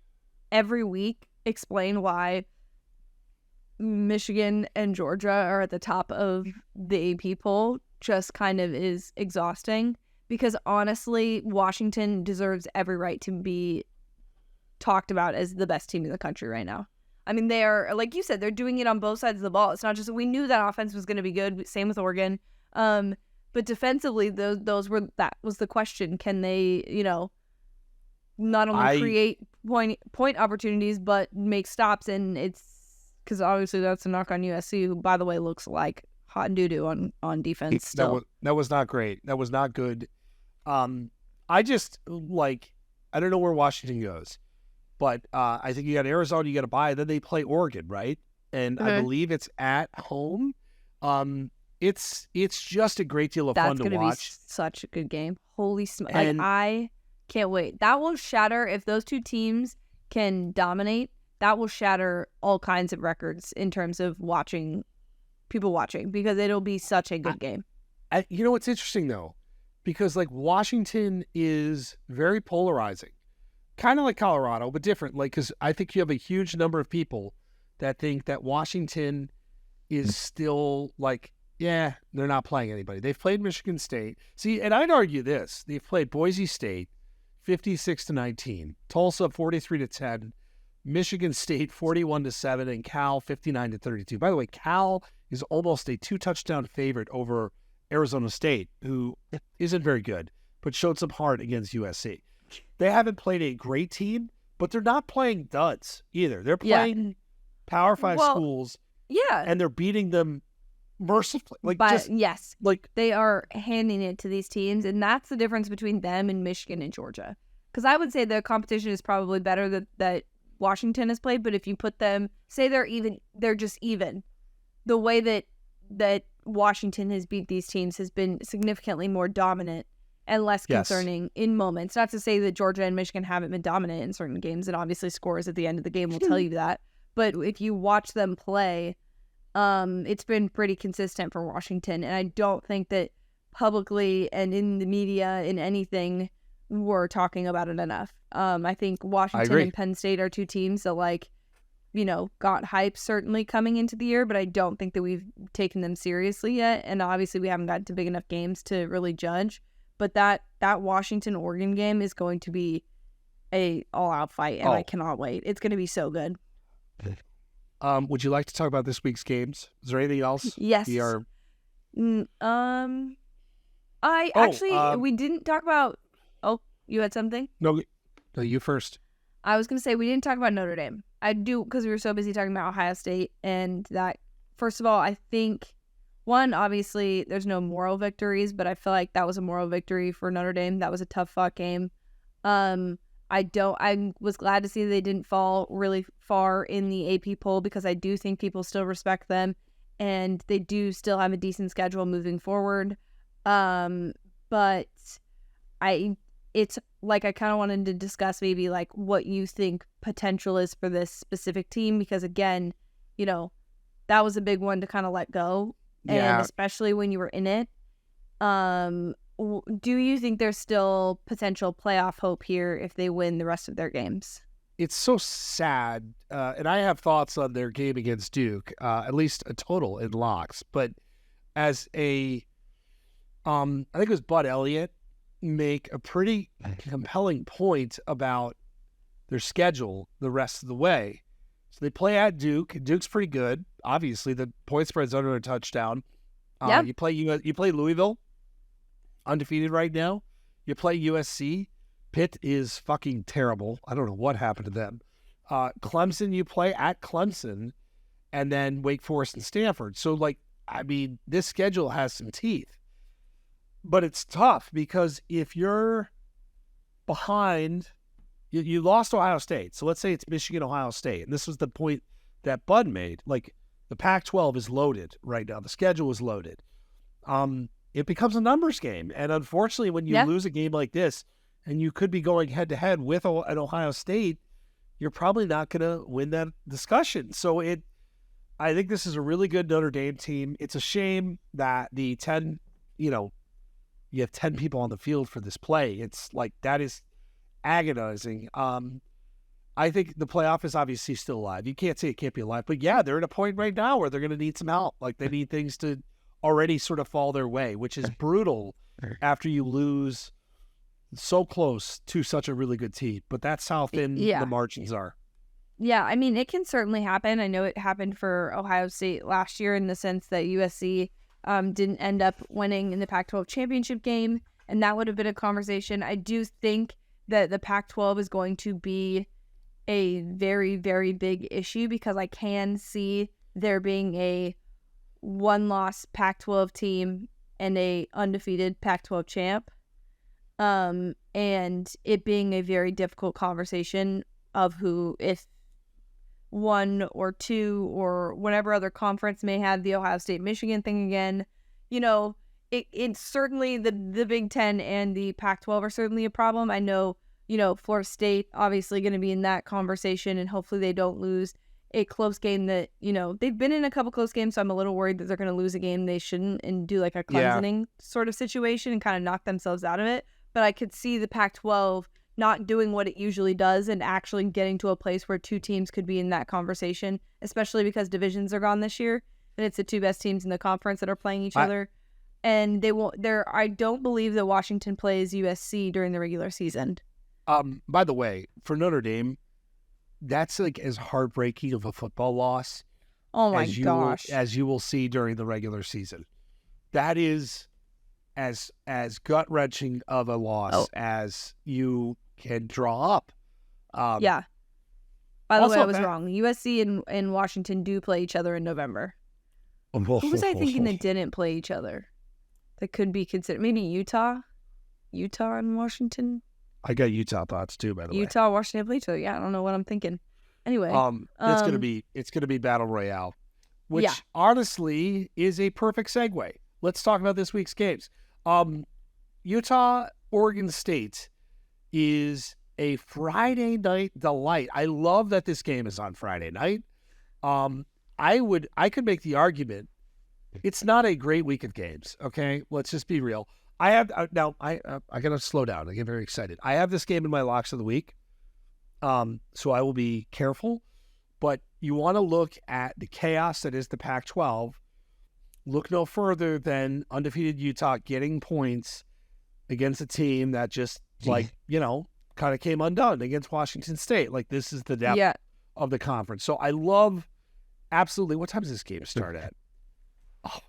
every week explain why Michigan and Georgia are at the top of the AP poll just kind of is exhausting. Because honestly, Washington deserves every right to be talked about as the best team in the country right now. I mean, they are, like you said, they're doing it on both sides of the ball. It's not just, we knew that offense was going to be good. Same with Oregon. But defensively, that was the question. Can they, not only create point opportunities, but make stops? And it's, because obviously that's a knock on USC, who, by the way, looks like hot doo-doo on defense still. That was not great. That was not good. I just, I don't know where Washington goes. But I think you got Arizona, you got to buy. Then they play Oregon, right? And I believe it's at home. It's just a great deal of fun to watch. That's going to be such a good game. Holy smokes. I can't wait. That will shatter, if those two teams can dominate, that will shatter all kinds of records in terms of people watching, because it'll be such a good game. You know what's interesting, though? Because, Washington is very polarizing. Kind of like Colorado, but different. Because I think you have a huge number of people that think that Washington is still they're not playing anybody. They've played Michigan State. See, and I'd argue this: they've played Boise State 56-19, Tulsa 43-10, Michigan State 41-7, and Cal 59-32. By the way, Cal is almost a 2-touchdown favorite over Arizona State, who isn't very good, but showed some heart against USC. They haven't played a great team, but they're not playing duds either. They're playing Power 5 schools. Yeah. And they're beating them mercifully. They are handing it to these teams, and that's the difference between them and Michigan and Georgia. Because I would say the competition is probably better that Washington has played, but if you put them, say they're just even. The way that that Washington has beat these teams has been significantly more dominant and less concerning in moments. Not to say that Georgia and Michigan haven't been dominant in certain games, and obviously scores at the end of the game will tell you that. But if you watch them play, it's been pretty consistent for Washington. And I don't think that publicly and in the media, in anything, we're talking about it enough. I think Washington and Penn State are two teams that, like, you know, got hype certainly coming into the year, but I don't think that we've taken them seriously yet. And obviously we haven't gotten to big enough games to really judge. But that Washington-Oregon game is going to be a all-out fight, and I cannot wait. It's going to be so good. Would you like to talk about this week's games? Is there anything else? Yes. We didn't talk about... Oh, you had something? No, you first. I was going to say, we didn't talk about Notre Dame. I do, because we were so busy talking about Ohio State, and that, first of all, I think, one, obviously, there's no moral victories, but I feel like that was a moral victory for Notre Dame. That was a tough fought game. I was glad to see they didn't fall really far in the AP poll, because I do think people still respect them, and they do still have a decent schedule moving forward. But it's like, I kind of wanted to discuss maybe like what you think potential is for this specific team, because again, you know, that was a big one to kind of let go. Yeah. And especially when you were in it. Do you think there's still potential playoff hope here if they win the rest of their games? It's so sad. And I have thoughts on their game against Duke, at least a total in locks. But as I think it was Bud Elliott, make a pretty compelling point about their schedule the rest of the way. So they play at Duke. Duke's pretty good. Obviously, the point spread's under a touchdown. You play Louisville, undefeated right now. You play USC. Pitt is fucking terrible. I don't know what happened to them. Clemson, you play at Clemson, and then Wake Forest and Stanford. So, like, I mean, this schedule has some teeth. But it's tough because if you're behind, you lost Ohio State. So let's say it's Michigan, Ohio State. And this was the point that Bud made. Like, the Pac-12 is loaded right now. The schedule is loaded. It becomes a numbers game. And unfortunately, when you lose a game like this, and you could be going head-to-head with an Ohio State, you're probably not going to win that discussion. So I think this is a really good Notre Dame team. It's a shame that the 10, you have 10 people on the field for this play. It's like, that is agonizing. I think the playoff is obviously still alive. You can't say it can't be alive, but yeah, they're at a point right now where they're going to need some help. Like, they need things to already sort of fall their way, which is brutal after you lose so close to such a really good team. But that's how thin the margins are. Yeah, I mean, it can certainly happen. I know it happened for Ohio State last year in the sense that USC didn't end up winning in the Pac-12 championship game, and that would have been a conversation. I do think that the Pac-12 is going to be a very, very big issue, because I can see there being a one-loss Pac-12 team and a undefeated Pac-12 champ, and it being a very difficult conversation of who, if one or two or whatever other conference may have the Ohio State Michigan thing again. It's certainly the Big Ten and the Pac-12 are certainly a problem. I know, Florida State obviously going to be in that conversation, and hopefully they don't lose a close game that, they've been in a couple close games, so I'm a little worried that they're going to lose a game they shouldn't and do like a Clemsoning sort of situation and kind of knock themselves out of it. But I could see the Pac-12 not doing what it usually does and actually getting to a place where two teams could be in that conversation, especially because divisions are gone this year, and it's the two best teams in the conference that are playing each other. And they won't. I don't believe that Washington plays USC during the regular season. By the way, for Notre Dame, that's like as heartbreaking of a football loss. Oh my gosh! As you will see during the regular season, that is as gut wrenching of a loss as you can draw up. Yeah. By the way, I was wrong. USC and Washington do play each other in November. Who was I thinking that didn't play each other? That could be considered maybe Utah and Washington. I got Utah thoughts too, by the way. Utah, Washington play each other. Yeah, I don't know what I'm thinking. Anyway, it's gonna be battle royale. which honestly is a perfect segue. Let's talk about this week's games. Utah, Oregon State is a Friday night delight. I love that this game is on Friday night. I could make the argument it's not a great week of games. Okay, let's just be real. I gotta slow down. I get very excited. I have this game in my locks of the week, so I will be careful. But you want to look at the chaos that is the Pac-12. Look no further than undefeated Utah getting points against a team that just kind of came undone against Washington State. Like, this is the depth of the conference. So I love absolutely. What time does this game start at?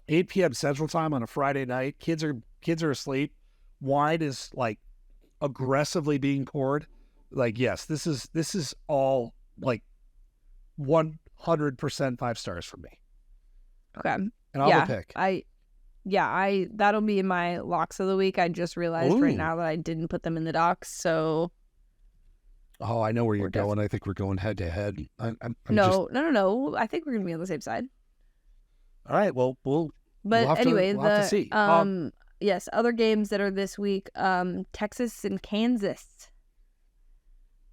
8 p.m. Central Time on a Friday night. Kids are asleep. Wine is like aggressively being poured. Like, yes, this is all like 100% 5 stars for me. Okay. And I'll pick. That'll be in my locks of the week. I just realized right now that I didn't put them in the docs, so. Oh, I know where you're going. I think we're going head to head. No. I think we're gonna be on the same side. All right. Well, we'll have to see. Yes, other games that are this week. Texas and Kansas.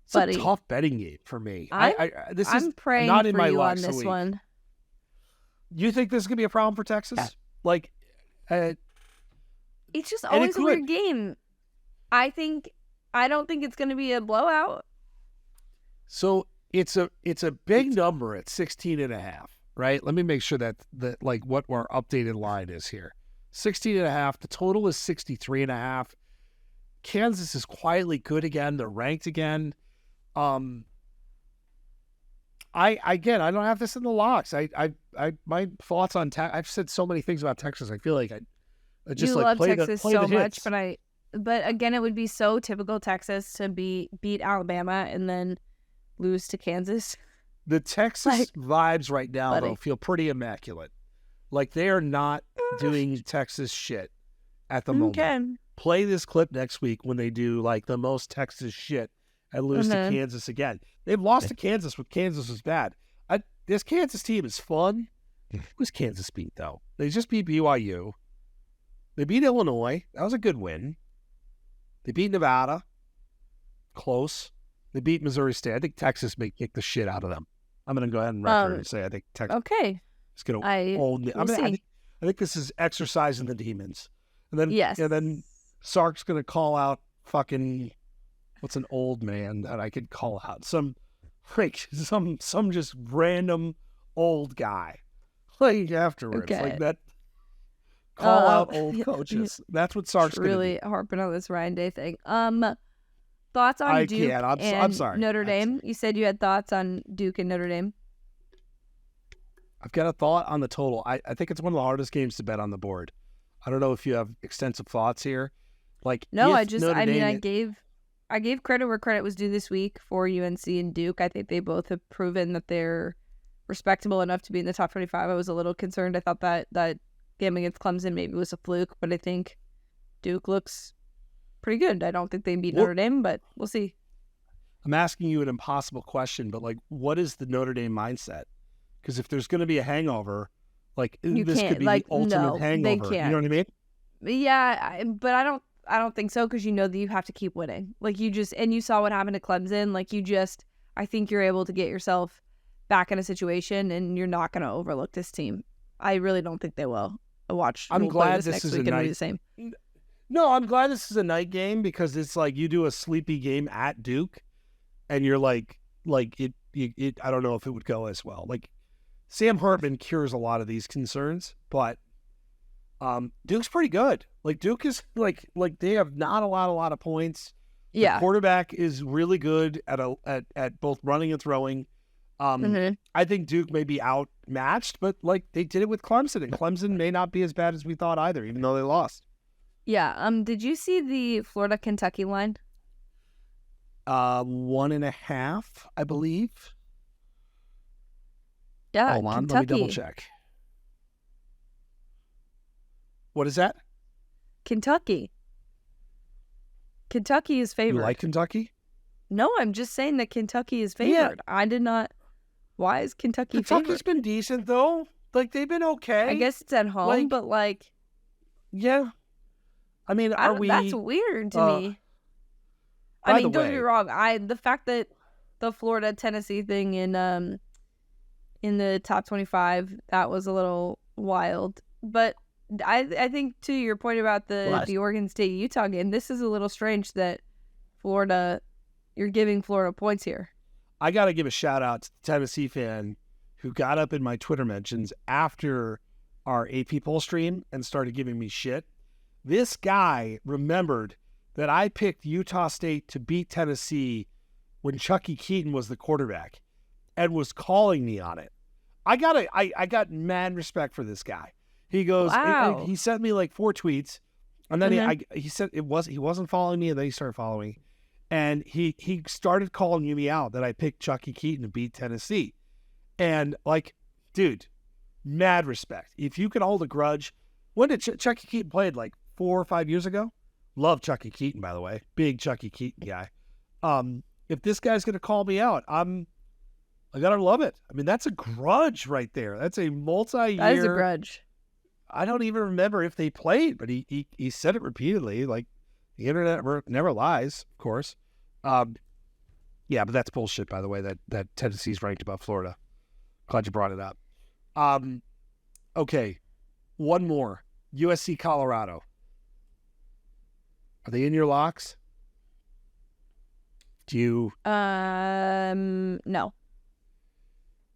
It's a tough betting game for me. I'm praying not in for my you on this one. You think this is gonna be a problem for Texas? Yeah. Like, it's just always a weird game. I don't think it's gonna be a blowout. So it's a big number at 16.5. Right? Let me make sure that like what our updated line is here. 16.5. The total is 63.5. Kansas is quietly good again. They're ranked again. I don't have this in the locks. My thoughts on I've said so many things about Texas. I feel like I just you like love play Texas the, play so the much, hits. but again, it would be so typical Texas to beat Alabama and then lose to Kansas. The Texas vibes right now, though, feel pretty immaculate. Like, they are not doing Texas shit at the moment. Okay. Play this clip next week when they do, like, the most Texas shit and lose to Kansas again. They've lost to Kansas when Kansas was bad. This Kansas team is fun. Who's Kansas beat, though? They just beat BYU. They beat Illinois. That was a good win. They beat Nevada. Close. They beat Missouri State. I think Texas may kick the shit out of them. I'm going to go ahead and record and say I think Texas is going to hold me. I think this is exercising the demons. And then Sark's going to call out fucking, what's an old man that I could call out? Some just random old guy. Like, afterwards. Okay. Like that. Call out old coaches. That's what Sark's going to do. Really harping on this Ryan Day thing. Thoughts on Duke I'm sorry. Notre Dame? You said you had thoughts on Duke and Notre Dame. I've got a thought on the total. I think it's one of the hardest games to bet on the board. I don't know if you have extensive thoughts here. Like, no, I gave credit where credit was due this week for UNC and Duke. I think they both have proven that they're respectable enough to be in the top 25. I was a little concerned. I thought that game against Clemson maybe was a fluke, but I think Duke looks pretty good. I don't think they beat Notre Dame, but we'll see. I'm asking you an impossible question, but like, what is the Notre Dame mindset? Because if there's going to be a hangover, like this could be the ultimate hangover. They can't. You know what I mean? Yeah, but I don't think so, because you know that you have to keep winning. Like, and you saw what happened to Clemson. Like, I think you're able to get yourself back in a situation, and you're not going to overlook this team. I really don't think they will. I'm glad this next is week a night. Be the same. No, I'm glad this is a night game, because it's like you do a sleepy game at Duke, and you're like it. I don't know if it would go as well. Like, Sam Hartman cures a lot of these concerns, but Duke's pretty good. Like, Duke is like they have not a lot of points. Yeah, the quarterback is really good at both running and throwing. I think Duke may be outmatched, but like they did it with Clemson, and Clemson may not be as bad as we thought either, even though they lost. Yeah. Did you see the Florida-Kentucky line? 1.5, I believe. Yeah. Hold on, Kentucky. let me double check. What is that? Kentucky. Kentucky is favored. You like Kentucky? No, I'm just saying that Kentucky is favored. I did not. Why is Kentucky favored? Kentucky's been decent, though. Like, they've been okay. I guess it's at home, like, but like, yeah. I mean, that's weird to me. I mean, don't get me wrong. The fact that the Florida Tennessee thing in the top 25, that was a little wild. But I think to your point about the Oregon State Utah game, this is a little strange that you're giving Florida points here. I got to give a shout out to the Tennessee fan who got up in my Twitter mentions after our AP poll stream and started giving me shit. This guy remembered that I picked Utah State to beat Tennessee when Chucky Keaton was the quarterback and was calling me on it. I got mad respect for this guy. He goes, wow. He sent me like 4 tweets, and then he said he wasn't following me, and then he started following me, and he started calling me out that I picked Chucky Keaton to beat Tennessee, and like, dude, mad respect. If you can hold a grudge, when did Chucky Keaton played? Like 4 or 5 years ago. Love Chucky Keaton, by the way, big Chucky Keaton guy. If this guy's gonna call me out, I gotta love it. I mean, that's a grudge right there. That's a multi-year. That is a grudge. I don't even remember if they played, but he said it repeatedly. Like, the internet never lies, of course. Yeah, but that's bullshit, by the way, that Tennessee's ranked above Florida. Glad you brought it up. Okay, one more. USC Colorado. Are they in your locks? Do you? No.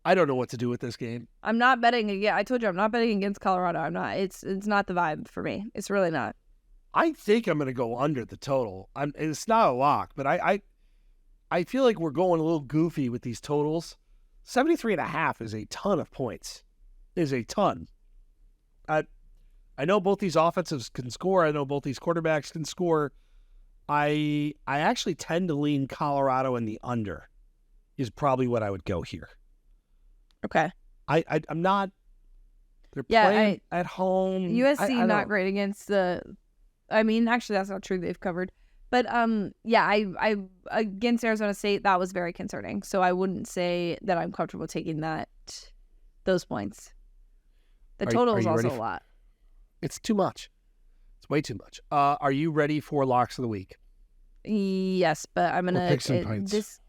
I don't know what to do with this game. I'm not betting. Yeah, I told you I'm not betting against Colorado. I'm not. It's not the vibe for me. It's really not. I think I'm going to go under the total. It's not a lock, but I feel like we're going a little goofy with these totals. 73.5 is a ton of points. Is a ton. I know both these offensives can score. I know both these quarterbacks can score. I actually tend to lean Colorado in the under. Is probably what I would go here. Okay. I'm not. They're playing at home. USC not great against the. I mean, actually, that's not true. They've covered, but yeah, I against Arizona State, that was very concerning. So I wouldn't say that I'm comfortable taking those points. The total is also a lot. It's too much. It's way too much. Are you ready for locks of the week? Yes, but I'm gonna pick some pints.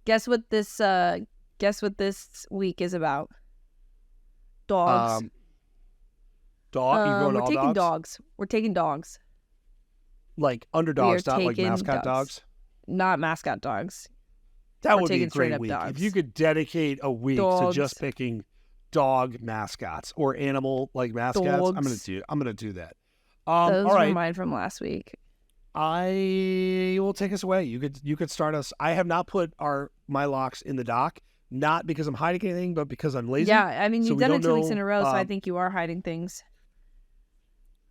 Guess what this week is about? Dogs. We're taking dogs. We're taking dogs. Like underdogs, not like mascot dogs? Not mascot dogs. That would be a great week. Dogs. If you could dedicate a week to just picking dog mascots or animal like mascots, dogs. I'm gonna do that. Those all right. were mine from last week. I will take us away. You could start us. I have not put my locks in the doc, not because I'm hiding anything, but because I'm lazy. Yeah, I mean, you've done it 2 weeks in a row, so I think you are hiding things.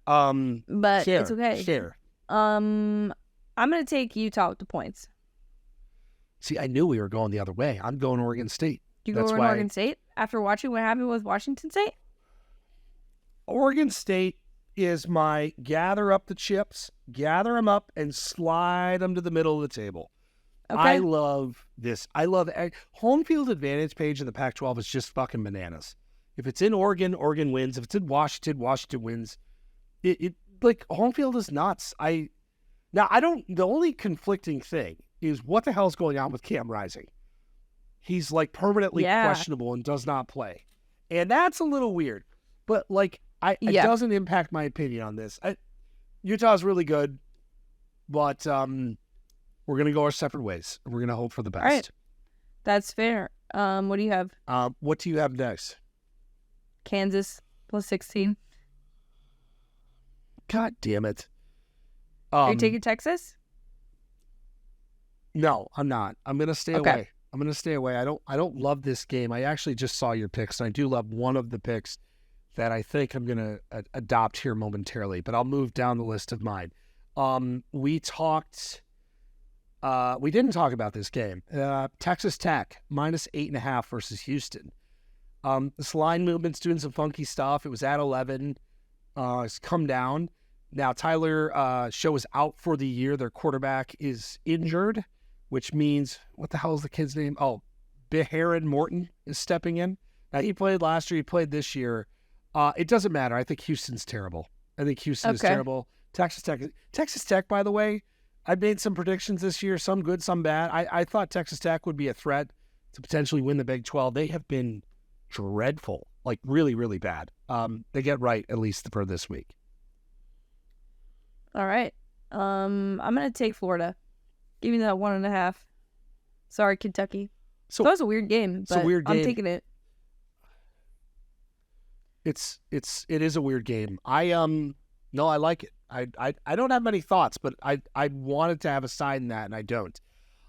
But it's okay. Share. I'm gonna take Utah with the points. See, I knew we were going the other way. I'm going Oregon State. You go Oregon State after watching what happened with Washington State? Oregon State is my gather up the chips, gather them up, and slide them to the middle of the table. Okay. I love this. I love home field advantage Paige in the Pac-12 is just fucking bananas. If it's in Oregon, Oregon wins. If it's in Washington, Washington wins. It like home field is nuts. The only conflicting thing is what the hell is going on with Cam Rising. He's like permanently questionable and does not play. And that's a little weird. But like it doesn't impact my opinion on this. Utah's really good, but we're going to go our separate ways. We're going to hope for the best. All right. That's fair. What do you have? What do you have next? Kansas plus 16. God damn it. Are you taking Texas? No, I'm not. I'm going to stay away. I'm going to stay away. I don't love this game. I actually just saw your picks, and I do love one of the picks that I think I'm going to adopt here momentarily, but I'll move down the list of mine. We didn't talk about this game. Texas Tech, minus 8.5 versus Houston. This line movement's doing some funky stuff. It was at 11. It's come down. Now, Tyler Show is out for the year. Their quarterback is injured, which means, what the hell is the kid's name? Oh, Beharin Morton is stepping in. He played last year. He played this year. It doesn't matter. I think Houston's terrible. I think Houston is terrible. Texas Tech, by the way, I made some predictions this year, some good, some bad. I thought Texas Tech would be a threat to potentially win the Big 12. They have been dreadful, like really, really bad. They get right, at least for this week. All right. I'm going to take Florida. Give me that 1.5. Sorry, Kentucky. So that was a weird game, but I'm taking it. It is a weird game. I like it. I don't have many thoughts, but I wanted to have a side in that, and I don't.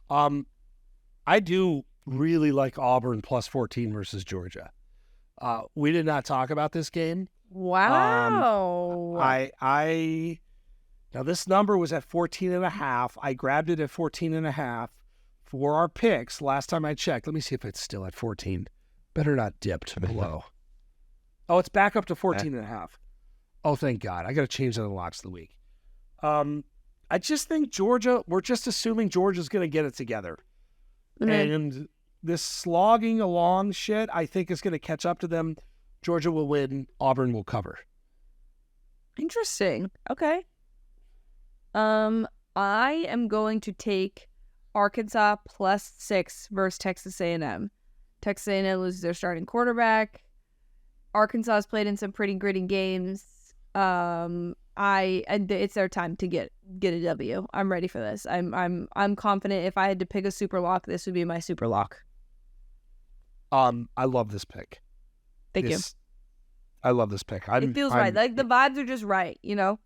I do really like Auburn plus 14 versus Georgia. We did not talk about this game. Wow. Now this number was at 14.5. I grabbed it at 14.5 for our picks last time I checked. Let me see if it's still at 14. Better not dipped below. Oh, it's back up to 14.5. Oh, thank God. I got to change that in the locks of the week. I just think Georgia, we're just assuming Georgia's going to get it together. Mm-hmm. And this slogging along shit, I think is going to catch up to them. Georgia will win. Auburn will cover. Interesting. Okay. I am going to take Arkansas plus 6 versus Texas A&M. Texas A&M loses their starting quarterback. Arkansas has played in some pretty gritty games. It's their time to get a W. I'm ready for this. I'm confident. If I had to pick a super lock, this would be my super lock. I love this pick. Thank you. I love this pick. It feels right. Like the vibes are just right, you know?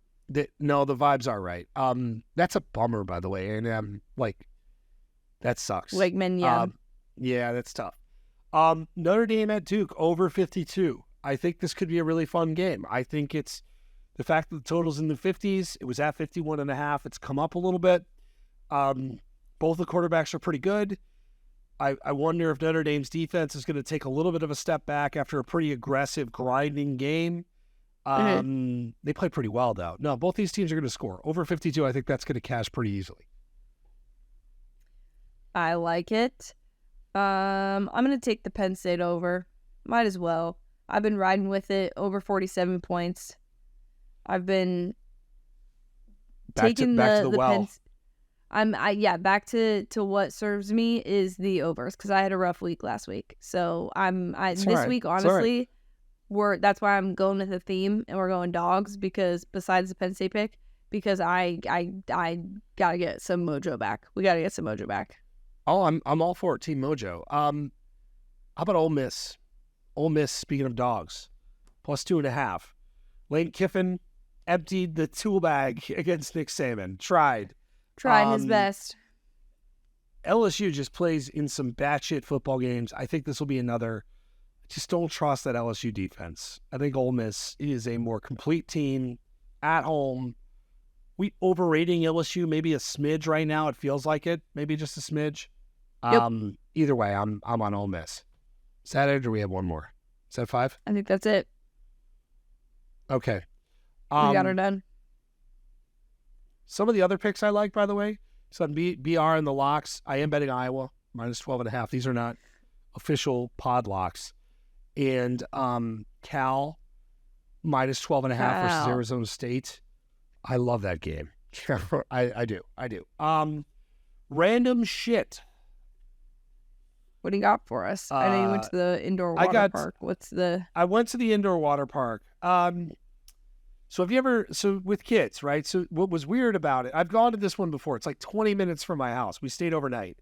No, the vibes are right. That's a bummer, by the way. And that sucks. Like men, yeah. Yeah, that's tough. Notre Dame at Duke over 52. I think this could be a really fun game. I think it's the fact that the total's in the 50s. It was at 51.5. It's come up a little bit. Both the quarterbacks are pretty good. I wonder if Notre Dame's defense is going to take a little bit of a step back after a pretty aggressive, grinding game. They play pretty well, though. No, both these teams are going to score. Over 52, I think that's going to cash pretty easily. I like it. I'm going to take the Penn State over. Might as well. I've been riding with it. Over 47 points. I've been taking the well. Back to what serves me is the overs, because I had a rough week last week. So this week, honestly, that's why I'm going with the theme, and we're going dogs, because besides the Penn State pick, because I gotta get some mojo back. We gotta get some mojo back. Oh, I'm all for it, Team Mojo. How about Ole Miss? Ole Miss, speaking of dogs, plus 2.5. Lane Kiffin emptied the tool bag against Nick Saban. Tried his best. LSU just plays in some batshit football games. I think this will be another. Just don't trust that LSU defense. I think Ole Miss is a more complete team at home. We overrating LSU maybe a smidge right now. It feels like it. Maybe just a smidge. Yep. Either way, I'm on Ole Miss. Is that it, or do we have one more? Is that 5? I think that's it. Okay. We got her done. Some of the other picks I like, by the way, so on BR and the locks, I am betting Iowa, minus 12.5. These are not official pod locks. And Cal, minus 12.5 versus Arizona State. I love that game. I do. Random shit. What do you got for us? I know you went to the indoor water park. I went to the indoor water park. So have you ever, with kids, right? So what was weird about it, I've gone to this one before. It's like 20 minutes from my house. We stayed overnight.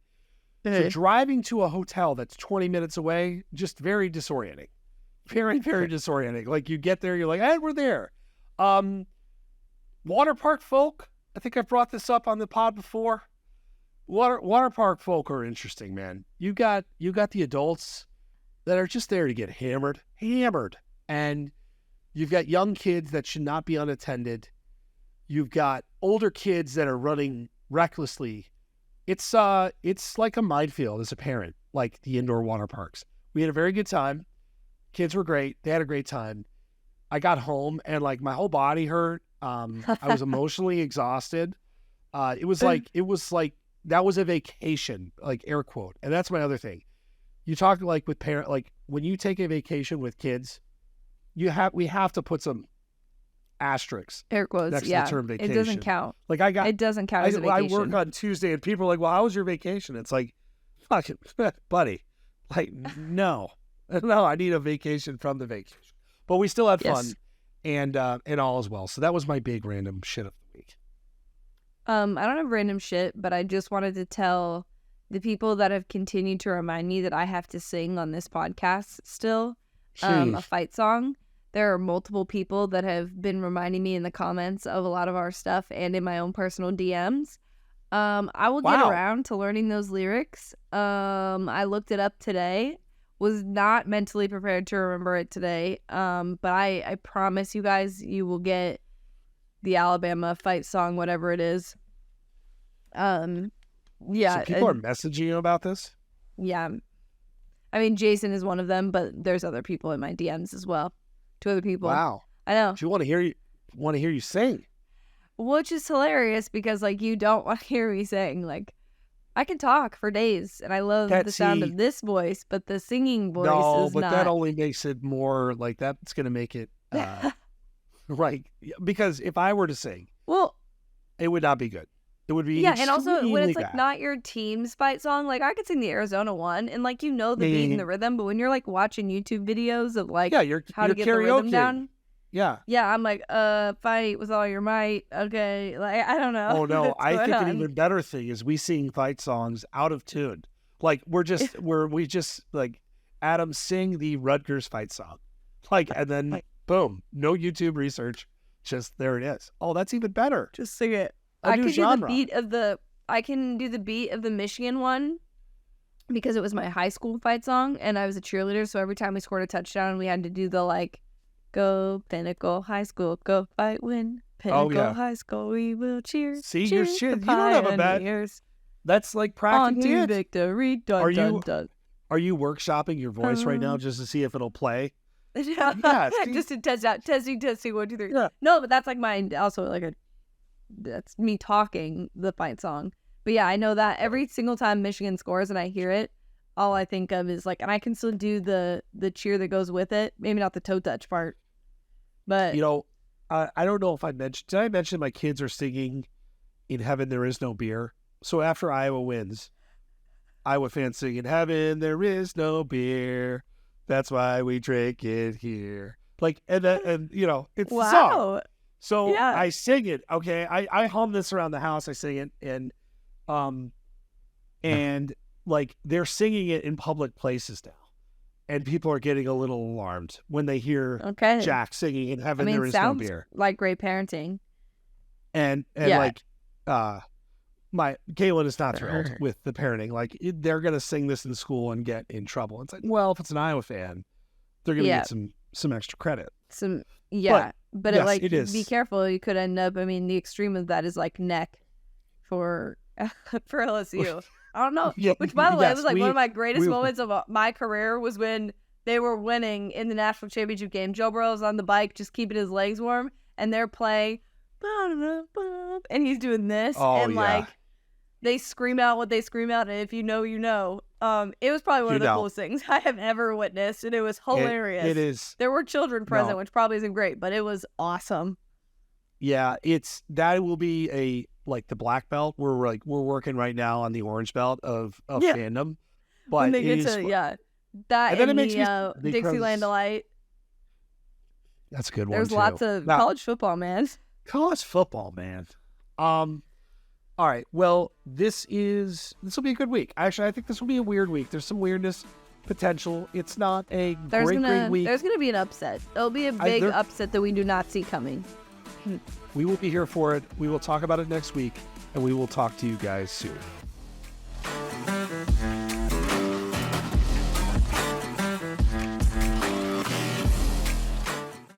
So driving to a hotel that's 20 minutes away, just very disorienting. Very, very disorienting. Like you get there, you're like, hey, we're there. Water park folk, I think I've brought this up on the pod before. Water park folk are interesting, man. You got the adults that are just there to get hammered. And you've got young kids that should not be unattended. You've got older kids that are running recklessly. It's like a minefield as a parent, like the indoor water parks. We had a very good time. Kids were great. They had a great time. I got home and like my whole body hurt. I was emotionally exhausted. It was like that was a vacation, like air quote. And that's my other thing. you talk like with parent, like when you take a vacation with kids, we have to put some asterisks air quotes next to the term vacation. It doesn't count. Like it doesn't count as a vacation. I work on Tuesday and people are like, well, how was your vacation? It's like, fucking buddy, like no, I need a vacation from the vacation. But we still had fun and all as well. So that was my big random shit of the week. I don't have random shit, but I just wanted to tell the people that have continued to remind me that I have to sing on this podcast still a fight song. There are multiple people that have been reminding me in the comments of a lot of our stuff and in my own personal DMs. I will get around to learning those lyrics. I looked it up today. Was not mentally prepared to remember it today. But I promise you guys, you will get the Alabama fight song, whatever it is. Yeah. So people are messaging you about this? Yeah. I mean, Jason is one of them, but there's other people in my DMs as well. 2 other people. Wow. I know. Do you want to hear you sing? Which is hilarious because like you don't want to hear me sing. Like I can talk for days and I love the sound of this voice, but the singing voice is not. That only makes it more like that's going to make it right. Because if I were to sing, well, it would not be good. It would be and also when it's like bad. not your team's fight song, like I could sing the Arizona one and like the beat and the rhythm, but when you're like watching YouTube videos of like you're to get the rhythm down, I'm like fight with all your might, okay, like I don't know. Oh no, I think an even better thing is we sing fight songs out of tune, like we just like Adam sing the Rutgers fight song, like and then boom, no YouTube research, just there it is. Oh, that's even better. Just sing it. I can do the beat of the Michigan one because it was my high school fight song and I was a cheerleader. So every time we scored a touchdown, we had to do the like, go Pinnacle High School, go fight, win. Pinnacle High School, we will cheer. See, you're cheering. You don't have a bad. That's like practicing on to victory. Dun, are you workshopping your voice right now just to see if it'll play? Yeah, just to test out. Testing, 1, 2, 3. Yeah. No, but that's like mine. Also like that's me talking the fight song. But yeah, I know that every single time Michigan scores and I hear it, all I think of is like, and I can still do the cheer that goes with it. Maybe not the toe touch part, but I don't know if did I mention my kids are singing "In Heaven There Is No Beer"? So after Iowa wins, Iowa fans sing "In Heaven There Is No Beer, that's why we drink it here." Like it's the song. So I sing it, okay? I hum this around the house. I sing it, and like they're singing it in public places now, and people are getting a little alarmed when they hear Jack singing "In Heaven There Is No Beer." Like great parenting. And like, my Caitlin is not thrilled with the parenting. Like they're gonna sing this in school and get in trouble. It's like, well, if it's an Iowa fan, they're gonna get some extra credit. But yes, it is. Be careful. You could end up. I mean, the extreme of that is like neck for LSU. I don't know. Which, by the way, was like one of my greatest moments of my career was when they were winning in the national championship game. Joe Burrow's on the bike, just keeping his legs warm, and they're playing, and he's doing this, like they scream out what they scream out, and if you know, you know. It was probably one of the coolest things I have ever witnessed, and it was hilarious. It is. There were children present, which probably isn't great, but it was awesome. Yeah, that will be the black belt. We're working right now on the orange belt of fandom. But when they get to that, and then it makes the Dixieland Delight. That's a good one. There's lots of college football, man. College football, man. All right, well, this will be a good week. Actually, I think this will be a weird week. There's some weirdness potential. It's not a great week. There's going to be an upset. There'll be a big upset that we do not see coming. We will be here for it. We will talk about it next week, and we will talk to you guys soon.